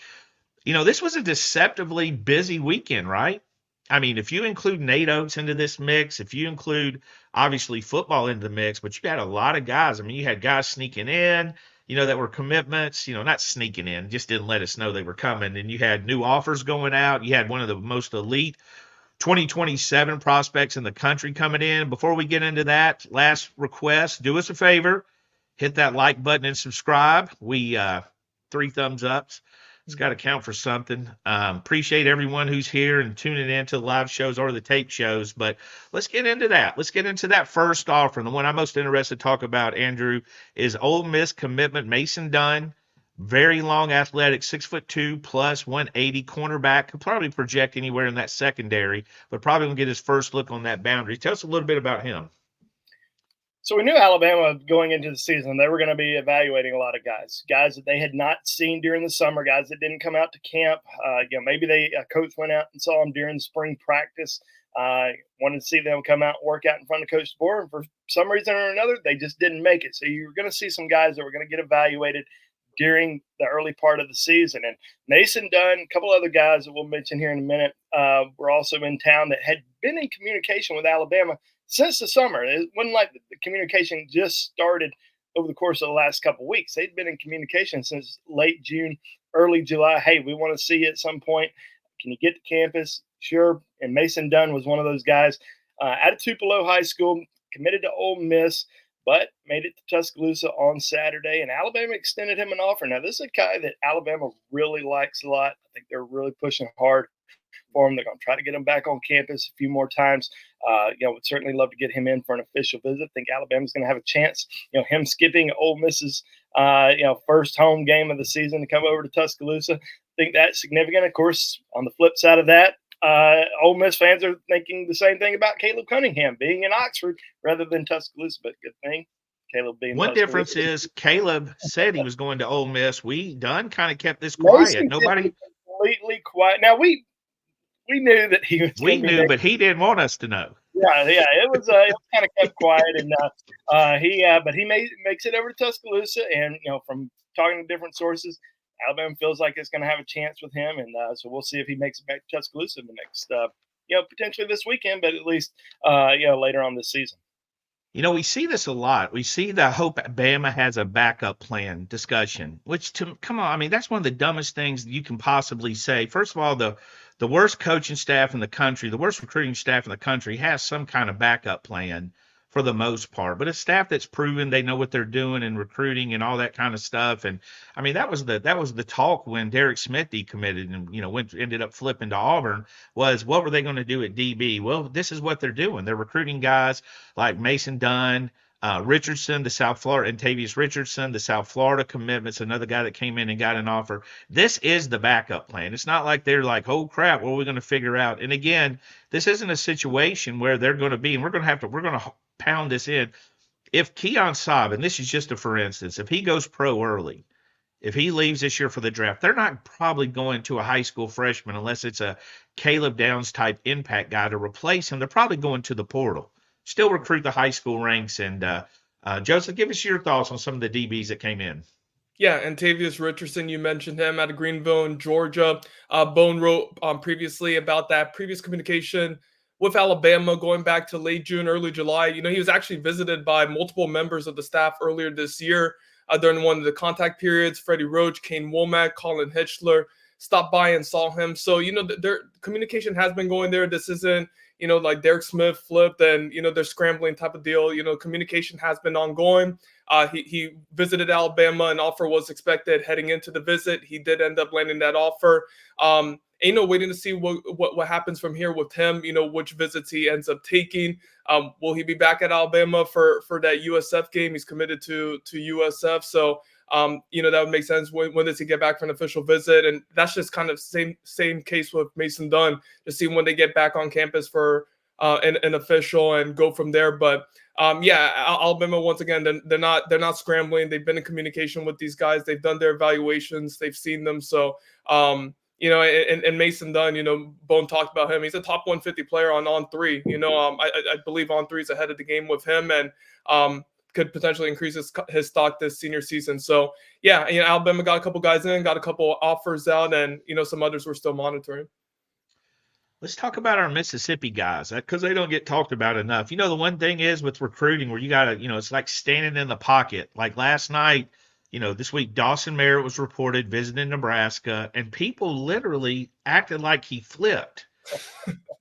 This was a deceptively busy weekend, right? I mean, if you include Nate Oats into this mix, if you include obviously football into the mix, but you had a lot of guys. I mean, you had guys sneaking in, that were commitments, not sneaking in, just didn't let us know they were coming. And you had new offers going out. You had one of the most elite 2027 prospects in the country coming in. Before we get into that, last request, do us a favor, hit that like button and subscribe. We 3 thumbs ups. It's got to count for something. Appreciate everyone who's here and tuning in to the live shows or the tape shows. But let's get into that. Let's get into that first offer. And the one I'm most interested to talk about, Andrew, is Ole Miss commitment Mason Dunn. Very long, athletic, 6'2" plus 180 cornerback. Could probably project anywhere in that secondary, but probably gonna get his first look on that boundary. Tell us a little bit about him. So we knew Alabama going into the season, they were going to be evaluating a lot of guys that they had not seen during the summer, guys that didn't come out to camp. Maybe a coach went out and saw them during spring practice. Wanted to see them come out and work out in front of Coach DeBoer, and for some reason or another, they just didn't make it. So you're going to see some guys that were going to get evaluated during the early part of the season. And Mason Dunn, a couple other guys that we'll mention here in a minute, were also in town that had been in communication with Alabama since the summer. It wasn't like the communication just started over the course of the last couple of weeks. They'd been in communication since late June, early July. Hey, we want to see you at some point. Can you get to campus? Sure. And Mason Dunn was one of those guys out of Tupelo High School, committed to Ole Miss, but made it to Tuscaloosa on Saturday, and Alabama extended him an offer. Now, this is a guy that Alabama really likes a lot. I think they're really pushing hard for him. They're going to try to get him back on campus a few more times. Would certainly love to get him in for an official visit. I think Alabama's going to have a chance. Him skipping Ole Miss's, first home game of the season to come over to Tuscaloosa. I think that's significant. Of course, on the flip side of that, Ole Miss fans are thinking the same thing about Caleb Cunningham being in Oxford rather than Tuscaloosa, but good thing Caleb being One difference is Caleb said he was going to Ole Miss. Dunn kind of kept this quiet. Nobody completely quiet. Now we knew that he was. We knew, but he didn't want us to know. Yeah, it was kind of kept quiet, and he makes it over to Tuscaloosa, and from talking to different sources, Alabama feels like it's going to have a chance with him, and so we'll see if he makes it back to Tuscaloosa in the next, potentially this weekend, but at least later on this season. We see this a lot. We see the hope Bama has a backup plan discussion, which come on, I mean, that's one of the dumbest things you can possibly say. First of all, the worst coaching staff in the country, the worst recruiting staff in the country has some kind of backup plan for the most part, but a staff that's proven they know what they're doing in recruiting and all that kind of stuff. And I mean, that was the talk when Derek Smith decommitted and, ended up flipping to Auburn, was what were they going to do at DB? Well, this is what they're doing. They're recruiting guys like Mason Dunn, Richardson, the South Florida, and Tavius Richardson, the South Florida commitments, another guy that came in and got an offer. This is the backup plan. It's not like they're like, oh crap, what are we going to figure out? And again, this isn't a situation where they're going to be, and we're going to pound this in. If Keon Saab, and this is just a for instance, if he goes pro early, if he leaves this year for the draft, they're not probably going to a high school freshman unless it's a Caleb Downs type impact guy to replace him. They're probably going to the portal. Still recruit the high school ranks. And Joseph, give us your thoughts on some of the DBs that came in. Yeah, and Tavius Richardson, you mentioned him out of Greenville in Georgia. Bone wrote previously about that previous communication with Alabama going back to late June, early July. He was actually visited by multiple members of the staff earlier this year during one of the contact periods. Freddie Roach, Kane Womack, Colin Hitchler stopped by and saw him. So, their communication has been going there. This isn't, like Derek Smith flipped and, they're scrambling type of deal. Communication has been ongoing. He visited Alabama. An offer was expected heading into the visit. He did end up landing that offer. Waiting to see what happens from here with him, which visits he ends up taking. Will he be back at Alabama for that USF game? He's committed to USF. So That would make sense. When does he get back for an official visit? And that's just kind of same case with Mason Dunn, to see when they get back on campus for an official and go from there. But Alabama, once again, they're not scrambling. They've been in communication with these guys. They've done their evaluations. They've seen them. So, and Mason Dunn, Bone talked about him. He's a top 150 player on three. I believe on three is ahead of the game with him, and could potentially increase his stock this senior season. So, Alabama got a couple guys in, got a couple offers out, and, some others we're still monitoring. Let's talk about our Mississippi guys, because they don't get talked about enough. The one thing is with recruiting where you got to, it's like standing in the pocket. Like last night, this week, Dawson Merritt was reported visiting Nebraska, and people literally acted like he flipped.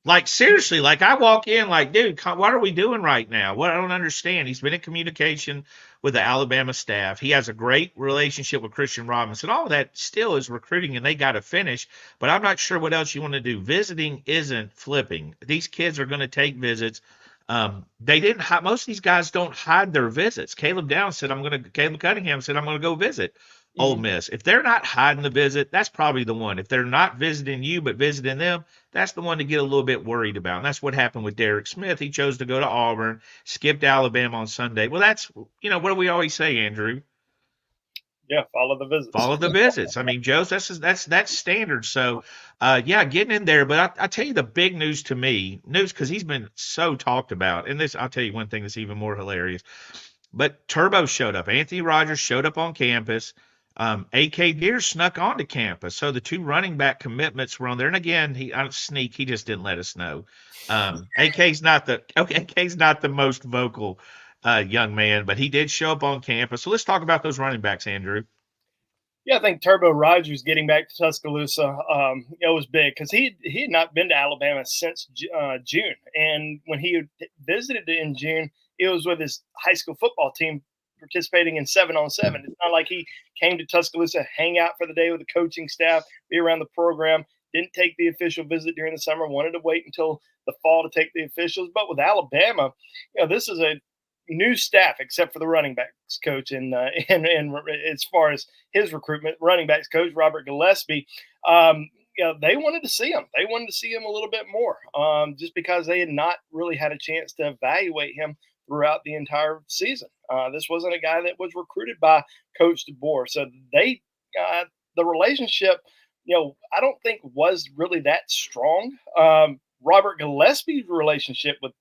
Like, seriously, like I walk in like, dude, what are we doing right now? What I don't understand. He's been in communication with the Alabama staff. He has a great relationship with Christian Robinson. All of that still is recruiting, and they got to finish. But I'm not sure what else you want to do. Visiting isn't flipping. These kids are going to take visits. They didn't. Most of these guys don't hide their visits. Caleb Cunningham said, I'm going to go visit Ole Miss. If they're not hiding the visit, that's probably the one. If they're not visiting you but visiting them, that's the one to get a little bit worried about. And that's what happened with Derek Smith. He chose to go to Auburn, skipped Alabama on Sunday. Well, that's, what do we always say, Andrew? Yeah, follow the visits. Follow the visits. I mean, Joe, that's standard. So, getting in there. But I tell you the big news to me, because he's been so talked about. And I'll tell you one thing that's even more hilarious. But Turbo showed up. Anthony Rogers showed up on campus. A.K. Deere snuck onto campus. So the two running back commitments were on there. And again, he just didn't let us know. A.K.'s not the most vocal young man, but he did show up on campus. So let's talk about those running backs, Andrew. Yeah, I think Turbo Rogers getting back to Tuscaloosa, was big because he had not been to Alabama since June. And when he visited in June, it was with his high school football team participating in 7-on-7. It's not like he came to Tuscaloosa, hang out for the day with the coaching staff, be around the program, didn't take the official visit during the summer, wanted to wait until the fall to take the officials. But with Alabama, this is a new staff except for the running backs coach. And as far as his recruitment, running backs coach, Robert Gillespie, they wanted to see him. They wanted to see him a little bit more just because they had not really had a chance to evaluate him throughout the entire season. This wasn't a guy that was recruited by Coach DeBoer. So the relationship, I don't think was really that strong. Robert Gillespie's relationship with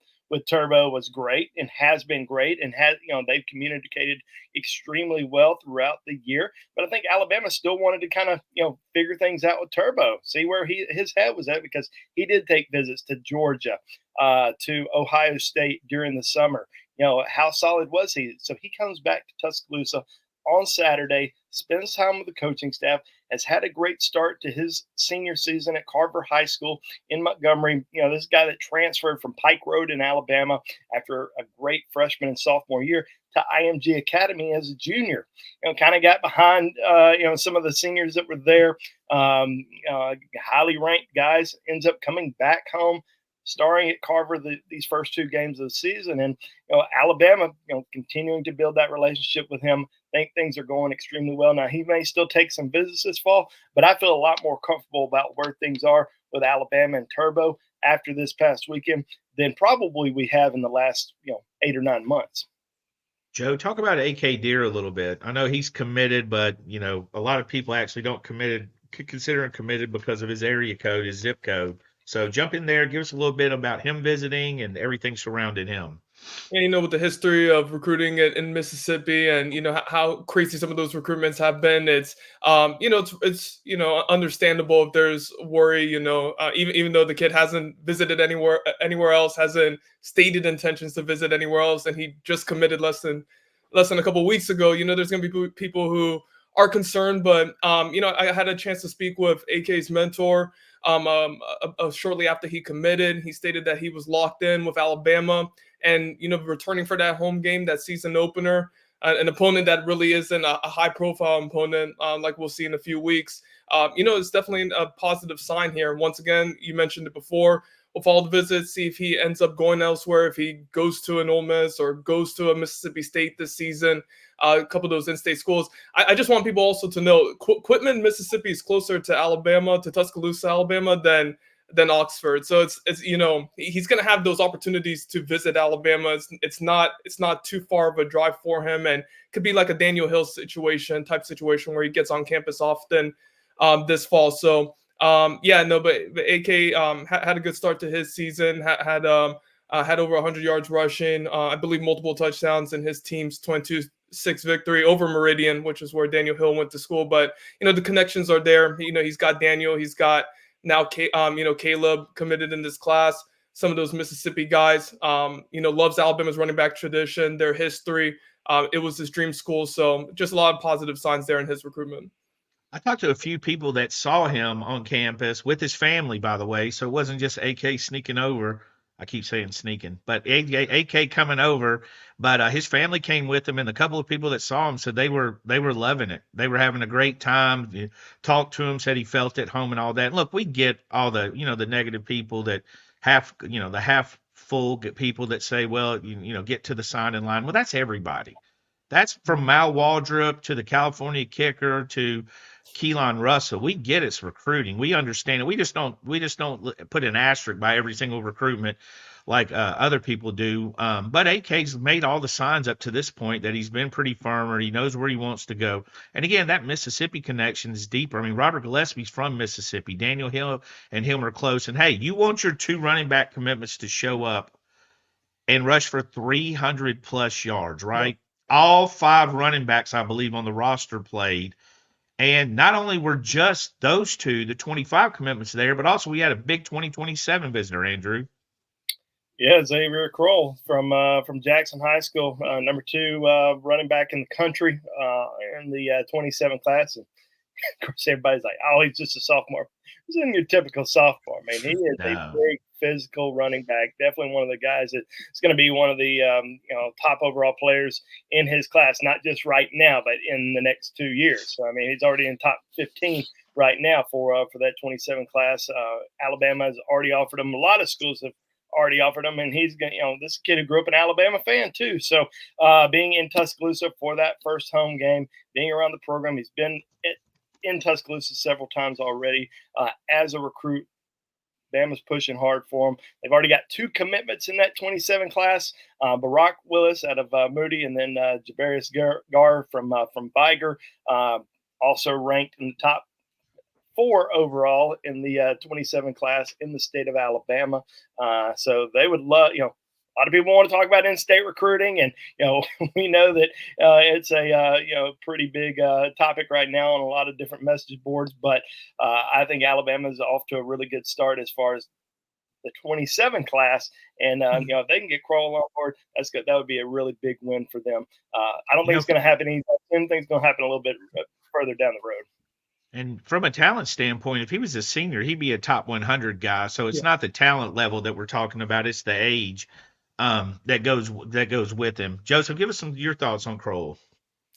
Turbo was great and has been great, and they've communicated extremely well throughout the year. But I think Alabama still wanted to kind of, figure things out with Turbo, see where his head was at, because he did take visits to Georgia, to Ohio State during the summer. How solid was he? So he comes back to Tuscaloosa on Saturday, spends time with the coaching staff, has had a great start to his senior season at Carver High School in Montgomery. This guy that transferred from Pike Road in Alabama after a great freshman and sophomore year to IMG Academy as a junior. Kind of got behind, some of the seniors that were there, highly ranked guys, ends up coming back home, starring at Carver these first two games of the season. And Alabama, continuing to build that relationship with him. I think things are going extremely well. Now, he may still take some visits this fall, but I feel a lot more comfortable about where things are with Alabama and Turbo after this past weekend than probably we have in the last 8 or 9 months. Joe, talk about A.K. Deere a little bit. I know he's committed, but a lot of people actually don't consider him committed because of his area code, his zip code. So jump in there, give us a little bit about him visiting and everything surrounding him. And, with the history of recruiting in Mississippi and, how crazy some of those recruitments have been, it's, it's understandable if there's worry, even though the kid hasn't visited anywhere else, hasn't stated intentions to visit anywhere else, and he just committed less than a couple of weeks ago, there's going to be people who are concerned. But, I had a chance to speak with AK's mentor shortly after he committed. He stated that he was locked in with Alabama and, returning for that home game, that season opener, an opponent that really isn't a high-profile opponent like we'll see in a few weeks. It's definitely a positive sign here. Once again, you mentioned it before, with all the visits, see if he ends up going elsewhere, if he goes to an Ole Miss or goes to a Mississippi State this season, a couple of those in-state schools. I just want people also to know Quitman, Mississippi is closer to Alabama, to Tuscaloosa, Alabama than Oxford. So it's he's going to have those opportunities to visit Alabama. It's not too far of a drive for him, and could be like a Daniel Hill type situation where he gets on campus often this fall. So but AK had a good start to his season. Had over 100 yards rushing. I believe multiple touchdowns in his team's 22-6 victory over Meridian, which is where Daniel Hill went to school. But the connections are there. He's got Daniel. He's got now, Caleb committed in this class. Some of those Mississippi guys, loves Alabama's running back tradition, their history. It was his dream school. So just a lot of positive signs there in his recruitment. I talked to a few people that saw him on campus with his family, by the way. So it wasn't just AK sneaking over. I keep saying sneaking, but AK coming over. But his family came with him, and a couple of people that saw him said they were loving it. They were having a great time. Talked to him, said he felt at home and all that. And look, we get all the the negative people that the half full people that say, well, get to the signing line. Well, that's everybody. That's from Mal Waldrop to the California kicker to Keelan Russell. We get it's recruiting. We understand it. We just don't put an asterisk by every single recruitment like other people do. But AK's made all the signs up to this point that he's been pretty firm, or he knows where he wants to go. And again, that Mississippi connection is deeper. I mean, Robert Gillespie's from Mississippi. Daniel Hill and him are close. And hey, you want your 2 running back commitments to show up and rush for 300 plus yards, right? All 5 running backs, I believe, on the roster played. And not only were just those 2, the 25 commitments there, but also we had a big 2027 visitor, Andrew. Yeah, Xavier Kroll from Jackson High School, number 2 running back in the country in the 27 class. And of course, everybody's like, "Oh, he's just a sophomore." He's in your typical sophomore. I mean, he is a big physical running back. Definitely one of the guys that is going to be one of the top overall players in his class, not just right now, but in the next 2 years. So I mean, he's already in top 15 right now for that 27 class. Alabama has already offered him. A lot of schools have already offered him, and he's going. This kid who grew up an Alabama fan too. So being in Tuscaloosa for that first home game, being around the program, he's been in Tuscaloosa several times already as a recruit. Bama's pushing hard for him. They've already got 2 commitments in that 27 class. Barack Willis out of Moody, and then Javarius Gar from Viger, also ranked in the top 4 overall in the 27 class in the state of Alabama. So they would love, a lot of people want to talk about in-state recruiting, and we know that it's a pretty big topic right now on a lot of different message boards. But I think Alabama is off to a really good start as far as the 27 class, and if they can get Kroll on board, that's good. That would be a really big win for them. I don't think it's going to happen easy. I think it's going to happen a little bit further down the road. And from a talent standpoint, if he was a senior, he'd be a top 100 guy. So it's not the talent level that we're talking about; it's the age that goes with him. Joseph, give us your thoughts on Kroll.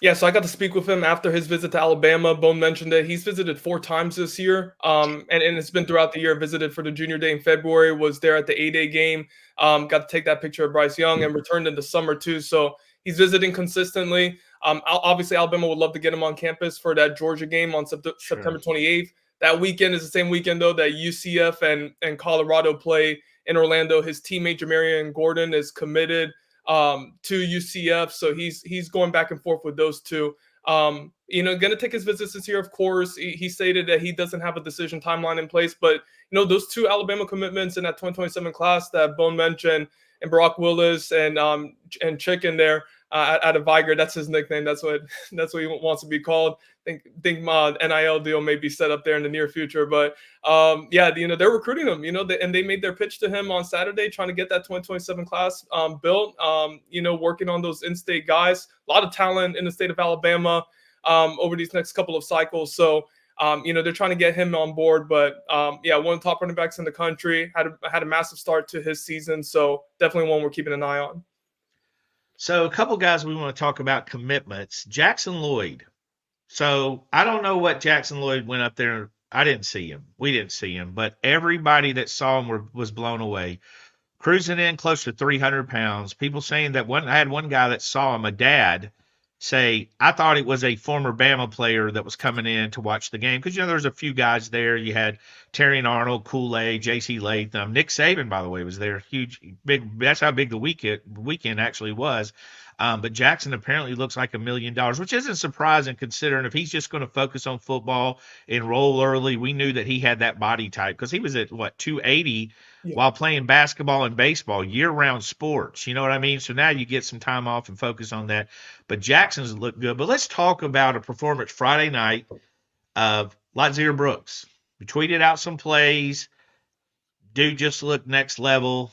Yeah, so I got to speak with him after his visit to Alabama. Bone mentioned that he's visited 4 times this year, and it's been throughout the year. Visited for the junior day in February, was there at the A-Day game, got to take that picture of Bryce Young, and returned in the summer too. So he's visiting consistently. Obviously, Alabama would love to get him on campus for that Georgia game on September 28th. That weekend is the same weekend, though, that UCF and Colorado play in Orlando. His teammate, Jamarian Gordon, is committed to UCF, so he's going back and forth with those 2. Going to take his visits this year, of course. He stated that he doesn't have a decision timeline in place, but those 2 Alabama commitments in that 2027 class that Bone mentioned, and Barack Willis and Chicken there out of Viger, that's his nickname. That's what he wants to be called. Think my NIL deal may be set up there in the near future, but they're recruiting him. And they made their pitch to him on Saturday, trying to get that 2027 class built. Working on those in-state guys. A lot of talent in the state of Alabama over these next couple of cycles. So they're trying to get him on board, but one of the top running backs in the country, had a massive start to his season. So definitely one we're keeping an eye on. So a couple guys we want to talk about commitments. Jackson Lloyd. So I don't know what Jackson Lloyd went up there I didn't see him. We didn't see him, but everybody that saw him was blown away. Cruising in close to 300 pounds. People saying that I had one guy that saw him, a dad, say, I thought it was a former Bama player that was coming in to watch the game. Because, there's a few guys there. You had Terry and Arnold, Kool-Aid, J.C. Latham. Nick Saban, by the way, was there. Huge, big. That's how big the weekend actually was. But Jackson apparently looks like $1 million, which isn't surprising considering if he's just going to focus on football, enroll early. We knew that he had that body type because he was at, 280 while playing basketball and baseball, year-round sports. You know what I mean? So now you get some time off and focus on that. But Jackson's looked good. But let's talk about a performance Friday night of Latzir Brooks. We tweeted out some plays. Dude just looked next level.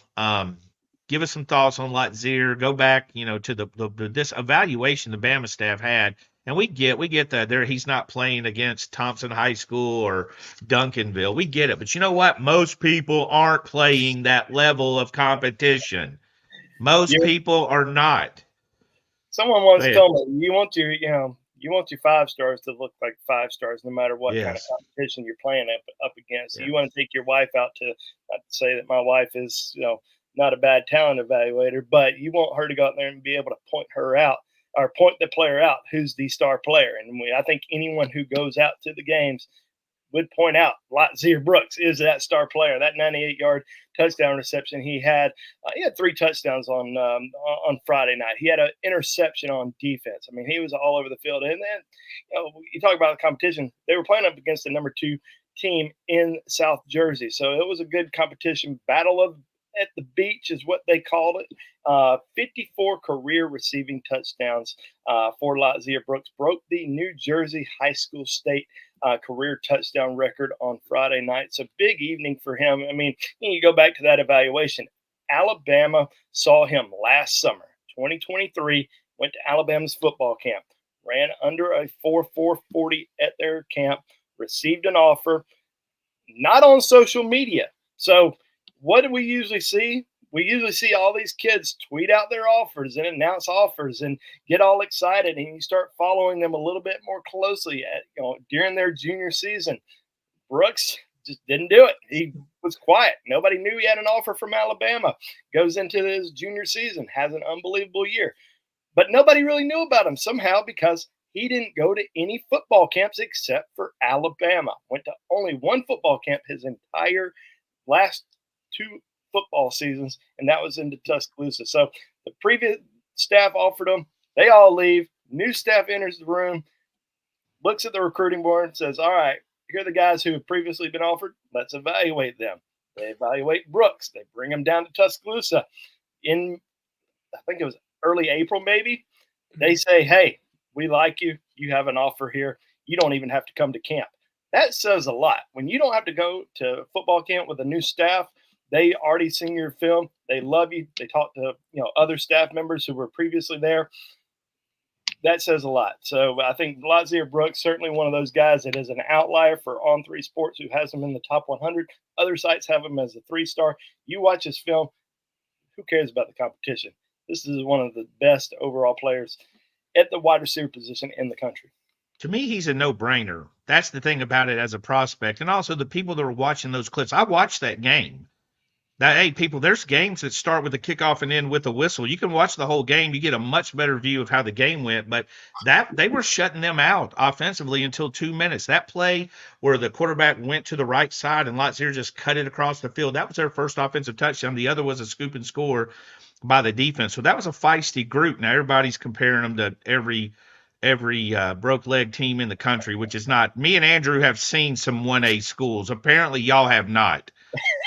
Give us some thoughts on Latzir. Go back, to this evaluation the Bama staff had. And we get that there he's not playing against Thompson High School or Duncanville. We get it. But you know what? Most people aren't playing that level of competition. Most people are not. Someone once told me, you want your 5 stars to look like 5 stars no matter what kind of competition you're playing up against. So you want to take your wife out to, not to say that my wife is, not a bad talent evaluator, but you want her to go out there and be able to point her out or point the player out who's the star player. And I think anyone who goes out to the games would point out Latzir Brooks is that star player. That 98-yard touchdown reception he had 3 touchdowns on Friday night. He had an interception on defense. I mean, he was all over the field. And then, you talk about the competition. They were playing up against the number 2 team in South Jersey. So it was a good competition. Battle of at the beach is what they called it. 54 career receiving touchdowns for Latzir Brooks. Broke the New Jersey High School State career touchdown record on Friday night. So big evening for him. I mean, you go back to that evaluation. Alabama saw him last summer, 2023, went to Alabama's football camp, ran under a 4.40 at their camp, received an offer, not on social media. So what do we usually see? We usually see all these kids tweet out their offers and announce offers and get all excited, and you start following them a little bit more closely during their junior season. Brooks just didn't do it. He was quiet. Nobody knew he had an offer from Alabama. Goes into his junior season, has an unbelievable year. But nobody really knew about him somehow because he didn't go to any football camps except for Alabama. Went to only one football camp his entire last 2 football seasons, and that was into Tuscaloosa. So the previous staff offered him. They all leave. New staff enters the room, looks at the recruiting board, and says, all right, here are the guys who have previously been offered. Let's evaluate them. They evaluate Brooks. They bring him down to Tuscaloosa in, I think it was early April maybe. They say, hey, we like you. You have an offer here. You don't even have to come to camp. That says a lot. When you don't have to go to football camp with a new staff, they already seen your film. They love you. They talk to other staff members who were previously there. That says a lot. So I think Latzir Brooks, certainly one of those guys that is an outlier for On3 Sports, who has him in the top 100. Other sites have him as a 3-star. You watch his film, who cares about the competition? This is one of the best overall players at the wide receiver position in the country. To me, he's a no-brainer. That's the thing about it as a prospect. And also the people that were watching those clips. I watched that game. Now, hey, people, there's games that start with a kickoff and end with a whistle. You can watch the whole game. You get a much better view of how the game went. But they were shutting them out offensively until 2 minutes. That play where the quarterback went to the right side and Latzir just cut it across the field, that was their first offensive touchdown. The other was a scoop and score by the defense. So that was a feisty group. Now, everybody's comparing them to every broke leg team in the country, which is not. Me and Andrew have seen some 1A schools. Apparently, y'all have not.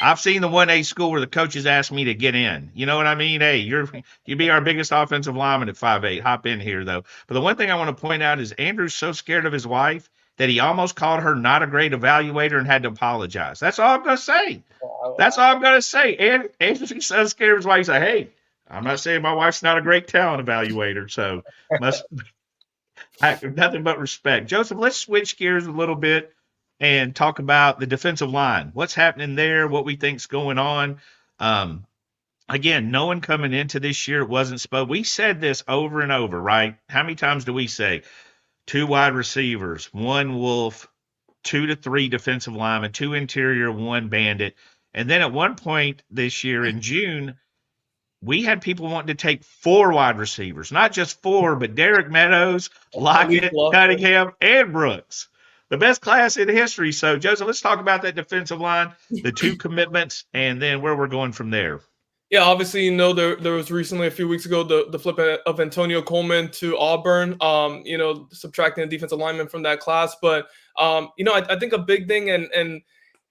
I've seen the 1A school where the coaches asked me to get in. You know what I mean? Hey, you be our biggest offensive lineman at 5'8". Hop in here, though. But the one thing I want to point out is Andrew's so scared of his wife that he almost called her not a great evaluator and had to apologize. That's all I'm going to say. That's all I'm going to say. And Andrew's so scared of his wife. He's like, hey, I'm not saying my wife's not a great talent evaluator. So nothing but respect. Joseph, let's switch gears a little bit and talk about the defensive line. What's happening there, what we think's going on. Again, no one coming into this year wasn't supposed. We said this over and over, right? How many times do we say 2 wide receivers, 1 Wolf, 2 to 3 defensive linemen, 2 interior, 1 bandit. And then at one point this year in June, we had people wanting to take 4 wide receivers, not just 4, but Derek Meadows, Lockett, Cunningham, and Brooks. The best class in history. So, Joseph, let's talk about that defensive line, the 2 commitments, and then where we're going from there. Yeah, obviously, there was recently a few weeks ago the flip of Antonio Coleman to Auburn, subtracting a defensive lineman from that class. But, I think a big thing, and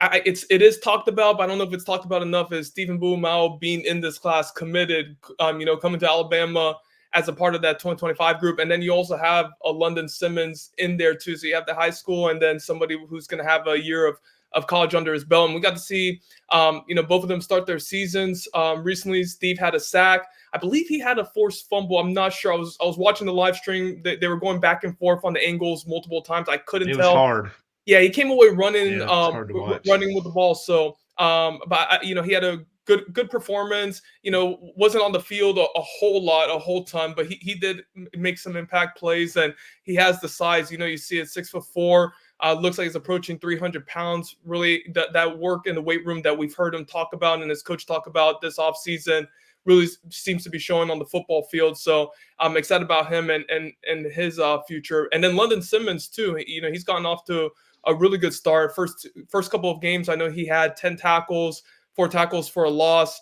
it is talked about, but I don't know if it's talked about enough, is Stephen Boumau being in this class, committed, coming to Alabama as a part of that 2025 group. And then you also have a London Simmons in there too. So you have the high school and then somebody who's going to have a year of college under his belt. And we got to see, both of them start their seasons. Recently, Steve had a sack. I believe he had a forced fumble. I'm not sure. I was watching the live stream. They were going back and forth on the angles multiple times. I couldn't tell. It was hard. Yeah, he came away running, running with the ball. So, he had a good performance. Wasn't on the field a whole ton, but he did make some impact plays, and he has the size. You see at 6'4". Looks like he's approaching 300 pounds. Really, that work in the weight room that we've heard him talk about and his coach talk about this offseason really seems to be showing on the football field. So I'm excited about him and his future. And then London Simmons too. He's gotten off to a really good start. First couple of games, I know he had 10 tackles, 4 tackles for a loss.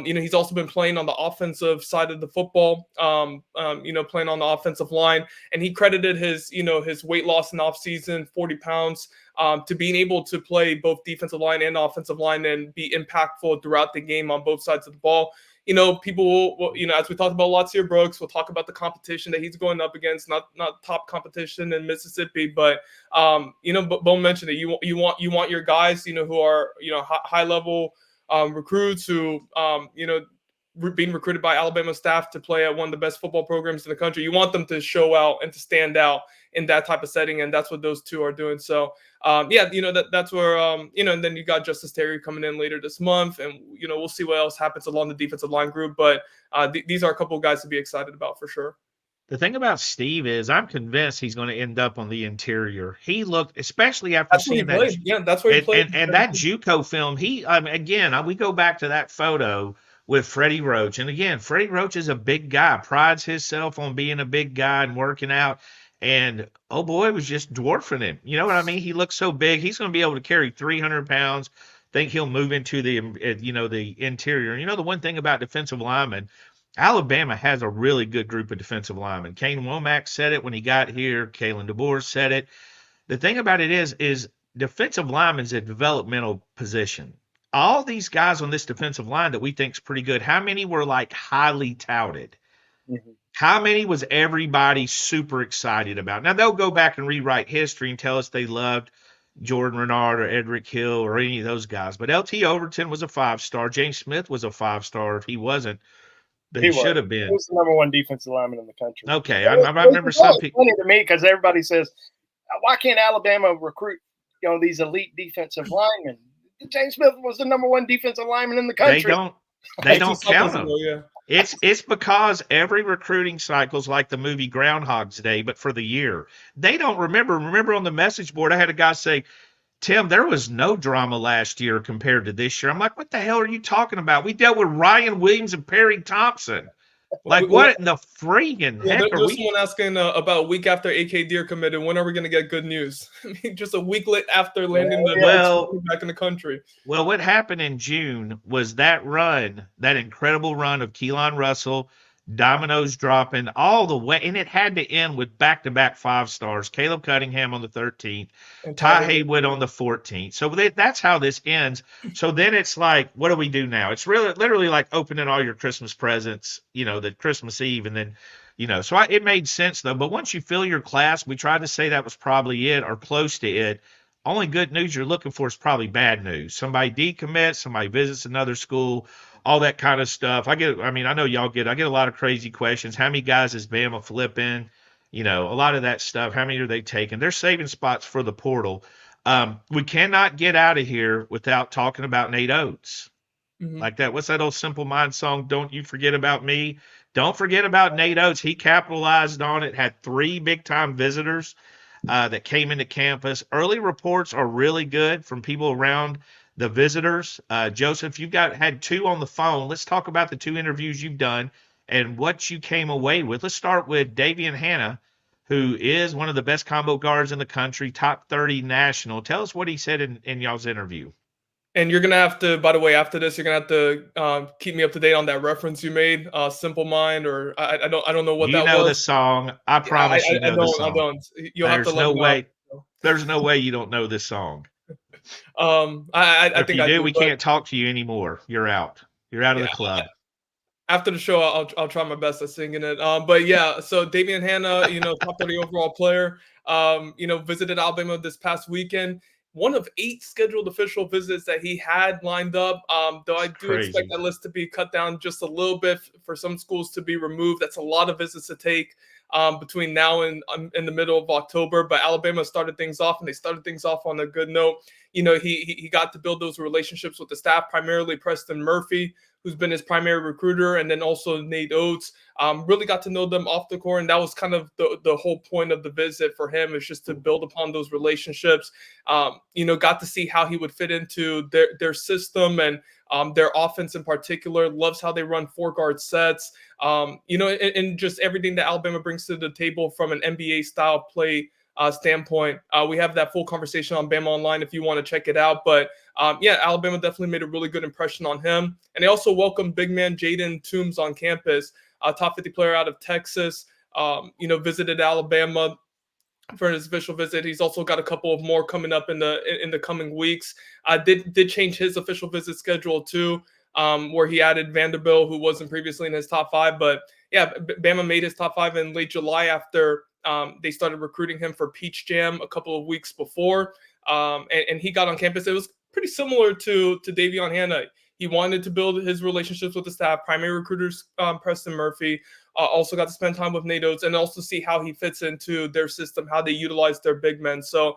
He's also been playing on the offensive side of the football, playing on the offensive line. And he credited his weight loss in offseason, 40 pounds, to being able to play both defensive line and offensive line and be impactful throughout the game on both sides of the ball. People will, as we talked about Latsir Brooks, we'll talk about the competition that he's going up against, not top competition in Mississippi, but, Bo mentioned it. You want your guys, who are, high level recruits who, being recruited by Alabama staff to play at one of the best football programs in the country. You want them to show out and to stand out in that type of setting, and that's what those 2 are doing. So, that's where, and then you got Justice Terry coming in later this month, and, we'll see what else happens along the defensive line group. But these are a couple of guys to be excited about for sure. The thing about Steve is I'm convinced he's going to end up on the interior. He looked, especially after seeing that. Yeah, that's where he played. And that JUCO film, we go back to that photo with Freddie Roach. And again, Freddie Roach is a big guy, prides himself on being a big guy and working out. And, oh boy, was just dwarfing him. You know what I mean? He looks so big. He's going to be able to carry 300 pounds. Think he'll move into the interior. The one thing about defensive linemen, Alabama has a really good group of defensive linemen. Kane Womack said it when he got here. Kalen DeBoer said it. The thing about it is defensive linemen is a developmental position. All these guys on this defensive line that we think is pretty good, how many were like highly touted? Mm-hmm. How many was everybody super excited about? Now, they'll go back and rewrite history and tell us they loved Jordan Renard or Edric Hill or any of those guys. But L.T. Overton was a 5-star. James Smith was a 5-star. If he wasn't, then he should have been. He was the number 1 defensive lineman in the country. Okay, I remember some people. Funny to me because everybody says, why can't Alabama recruit these elite defensive linemen? James Smith was the number 1 defensive lineman in the country. They don't count them. Yeah. It's because every recruiting cycle is like the movie Groundhog's Day, but for the year. They don't remember. Remember on the message board, I had a guy say, Tim, there was no drama last year compared to this year. I'm like, what the hell are you talking about? We dealt with Ryan Williams and Perry Thompson. Like, what in the freaking heck are we? There's someone asking about a week after AK Deer committed, when are we going to get good news? I mean, just a week after landing back in the country. Well, what happened in June was that incredible run of Keelan Russell, dominoes dropping all the way, and it had to end with back-to-back 5-stars. Caleb Cunningham on the 13th, Ty Haywood on the 14th. So that's how this ends. So then it's like, what do we do now? It's really literally like opening all your Christmas presents, the Christmas Eve, and then, so it made sense though. But once you fill your class, we tried to say that was probably it or close to it. Only good news you're looking for is probably bad news. Somebody decommits, somebody visits another school, all that kind of stuff. I know y'all I get a lot of crazy questions. How many guys is Bama flipping? A lot of that stuff. How many are they taking? They're saving spots for the portal. We cannot get out of here without talking about Nate Oats. Mm-hmm. Like that. What's that old Simple Minds song? Don't you forget about me. Don't forget about Nate Oats. He capitalized on it, had 3 big-time visitors. that came into campus. Early reports are really good from people around the visitors. Joseph, you've had 2 on the phone. Let's talk about the 2 interviews you've done and what you came away with. Let's start with Davian Hanna, who is one of the best combo guards in the country, top 30 national. Tell us what he said in y'all's interview. And you're gonna have to, by the way, after this, you're gonna have to keep me up to date on that reference you made, "Simple Mind," or I don't know what You that know was. the song. I promise you know the song. I don't. You'll have to There's let no me way. know. There's no way you don't know this song. I If think you I do, do. we can't talk to you anymore. You're out. You're out of the club. After the show, I'll try my best at singing it. But yeah, so Davian Hanna, top 30 overall player, visited Alabama this past weekend. One of 8 scheduled official visits that he had lined up. Though I do expect that list to be cut down just a little bit for some schools to be removed. That's a lot of visits to take between now and in the middle of October. But Alabama started things off, and they started things off on a good note. He got to build those relationships with the staff, primarily Preston Murphy, who's been his primary recruiter, and then also Nate Oats. Really got to know them off the court, and that was kind of the whole point of the visit for him, is just to build upon those relationships. Got to see how he would fit into their system and their offense in particular. Loves how they run 4-guard sets. And just everything that Alabama brings to the table from an NBA style play standpoint. We have that full conversation on BamaOnLine if you want to check it out. But Alabama definitely made a really good impression on him. And they also welcomed big man Jaden Toombs on campus, a top 50 player out of Texas. Visited Alabama for his official visit. He's also got a couple of more coming up in the coming weeks. Did change his official visit schedule too, where he added Vanderbilt, who wasn't previously in his top 5. But yeah, Bama made his top 5 in late July after they started recruiting him for Peach Jam a couple of weeks before. And he got on campus. It was pretty similar to Davion Hanna. He wanted to build his relationships with the staff, primary recruiters, Preston Murphy. Also got to spend time with Nate Oats and also see how he fits into their system, how they utilize their big men. So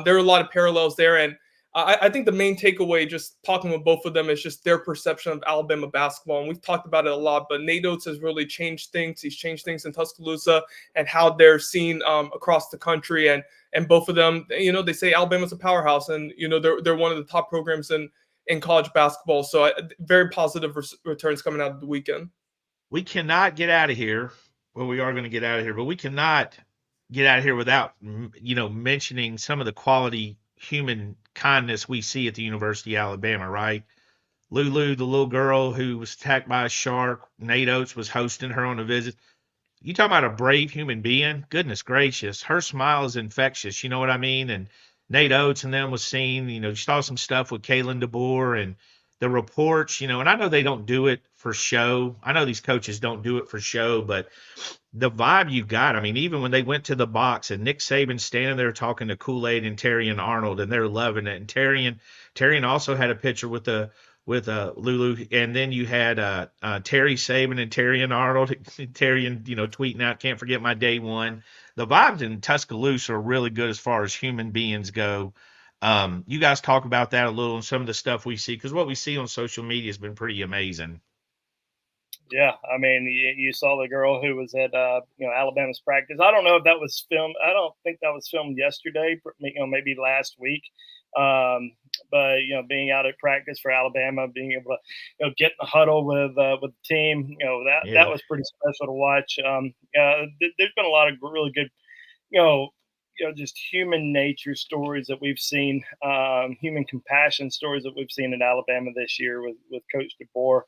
there are a lot of parallels there. And I think the main takeaway, just talking with both of them, is just their perception of Alabama basketball. And we've talked about it a lot, but Nate Oats has really changed things. He's changed things in Tuscaloosa and how they're seen across the country. And both of them, they say Alabama's a powerhouse, and they're one of the top programs in college basketball. So very positive returns coming out of the weekend. We cannot get out of here. Well, we are going to get out of here, but we cannot get out of here without mentioning some of the quality human kindness we see at the University of Alabama, right? Lulu, the little girl who was attacked by a shark, Nate Oats was hosting her on a visit. You talking about a brave human being? Goodness gracious. Her smile is infectious. You know what I mean? And Nate Oats and them was seen, you saw some stuff with Kalen DeBoer and the reports, and I know they don't do it for show. I know these coaches don't do it for show, but the vibe you got, I mean, even when they went to the box and Nick Saban standing there talking to Kool-Aid and Terrian Arnold, and they're loving it. And Terrian also had a picture with Lulu, and then you had Terry Saban and Terrian Arnold. Terrian, tweeting out, "Can't forget my day one." The vibes in Tuscaloosa are really good as far as human beings go. You guys talk about that a little and some of the stuff we see, because what we see on social media has been pretty amazing. Yeah, I mean, you saw the girl who was at Alabama's practice. I don't know if that was filmed. I don't think that was filmed yesterday. Maybe last week. But being out at practice for Alabama, being able to get in the huddle with the team, that was pretty special to watch. There's been a lot of really good, just human nature stories that we've seen, human compassion stories that we've seen in Alabama this year with Coach DeBoer,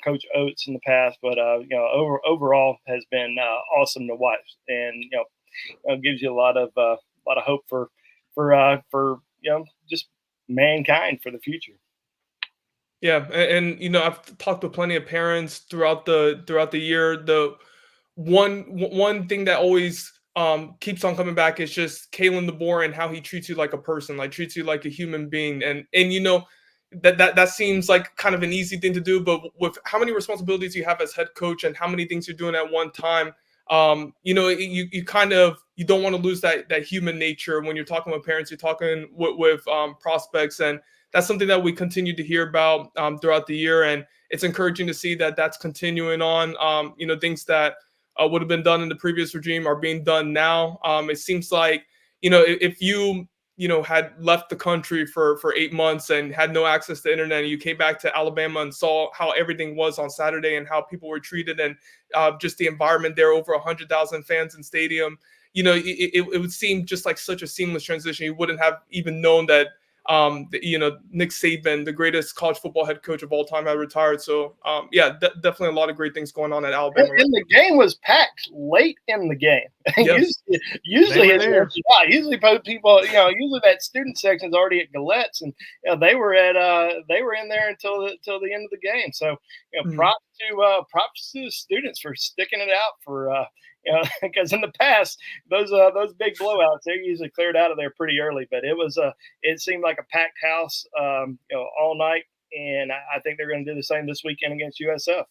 Coach Oats in the past, but overall has been awesome to watch, and gives you a lot of hope for just mankind for the future. Yeah, and I've talked to plenty of parents throughout the year. The one thing that always keeps on coming back is just Kalen DeBoer and how he treats you like a person, like treats you like a human being. And that seems like kind of an easy thing to do, but with how many responsibilities you have as head coach and how many things you're doing at one time, you don't want to lose that human nature when you're talking with parents, you're talking with prospects. And that's something that we continue to hear about throughout the year. And it's encouraging to see that that's continuing on, things that would have been done in the previous regime are being done now. It seems like, if you had left the country for 8 months and had no access to internet, and you came back to Alabama and saw how everything was on Saturday and how people were treated, and just the environment there, over 100,000 fans in stadium, it would seem just like such a seamless transition. You wouldn't have even known that, Nick Saban, the greatest college football head coach of all time, had retired. So, definitely a lot of great things going on at Alabama. And the game was packed late in the game. Yes. usually people, usually that student section is already at Galette's, and they were in there until the end of the game. So, props to the students for sticking it out for. Because in the past, those big blowouts, they're usually cleared out of there pretty early. But it seemed like a packed house, all night, and I think they're going to do the same this weekend against USF.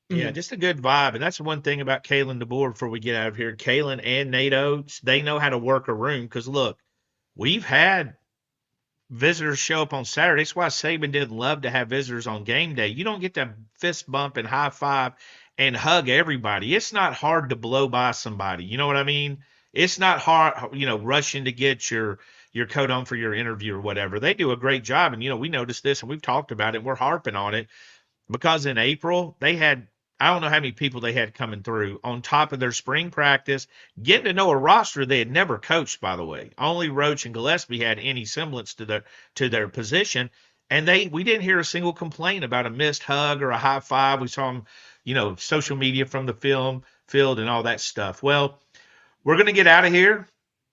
Yeah, just a good vibe. And that's the one thing about Kalen DeBoer before we get out of here. Kalen and Nate Oats, they know how to work a room. Because, look, we've had visitors show up on Saturday. That's why Saban didn't love to have visitors on game day. You don't get to fist bump and high five and hug everybody. It's not hard to blow by somebody. You know what I mean? It's not hard, rushing to get your coat on for your interview or whatever. They do a great job. And, we noticed this and we've talked about it. We're harping on it because in April they had, I don't know how many people they had coming through on top of their spring practice, getting to know a roster they had never coached, by the way. Only Roach and Gillespie had any semblance to their position. And we didn't hear a single complaint about a missed hug or a high five. We saw them, social media from the field and all that stuff. Well, we're going to get out of here.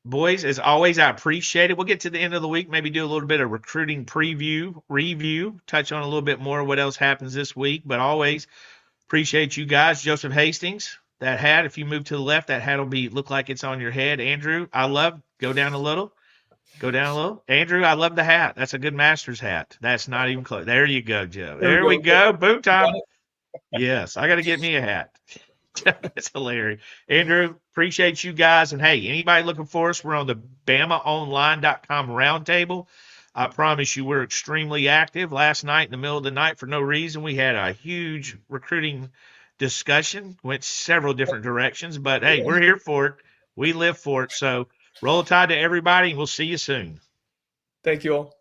Boys, as always, I appreciate it. We'll get to the end of the week, maybe do a little bit of recruiting review, touch on a little bit more what else happens this week. But always appreciate you guys. Joseph Hastings, that hat, if you move to the left, that hat will look like it's on your head. Andrew, go down a little. Andrew, I love the hat. That's a good Masters hat. That's not even close. There you go, Joe. There we go. Boom time. Yes, I got to get me a hat. That's hilarious. Andrew, appreciate you guys. And hey, anybody looking for us, we're on the BamaOnLine.com roundtable. I promise you we're extremely active. Last night in the middle of the night, for no reason, we had a huge recruiting discussion, went several different directions. But hey, we're here for it. We live for it. So roll tide to everybody, and we'll see you soon. Thank you all.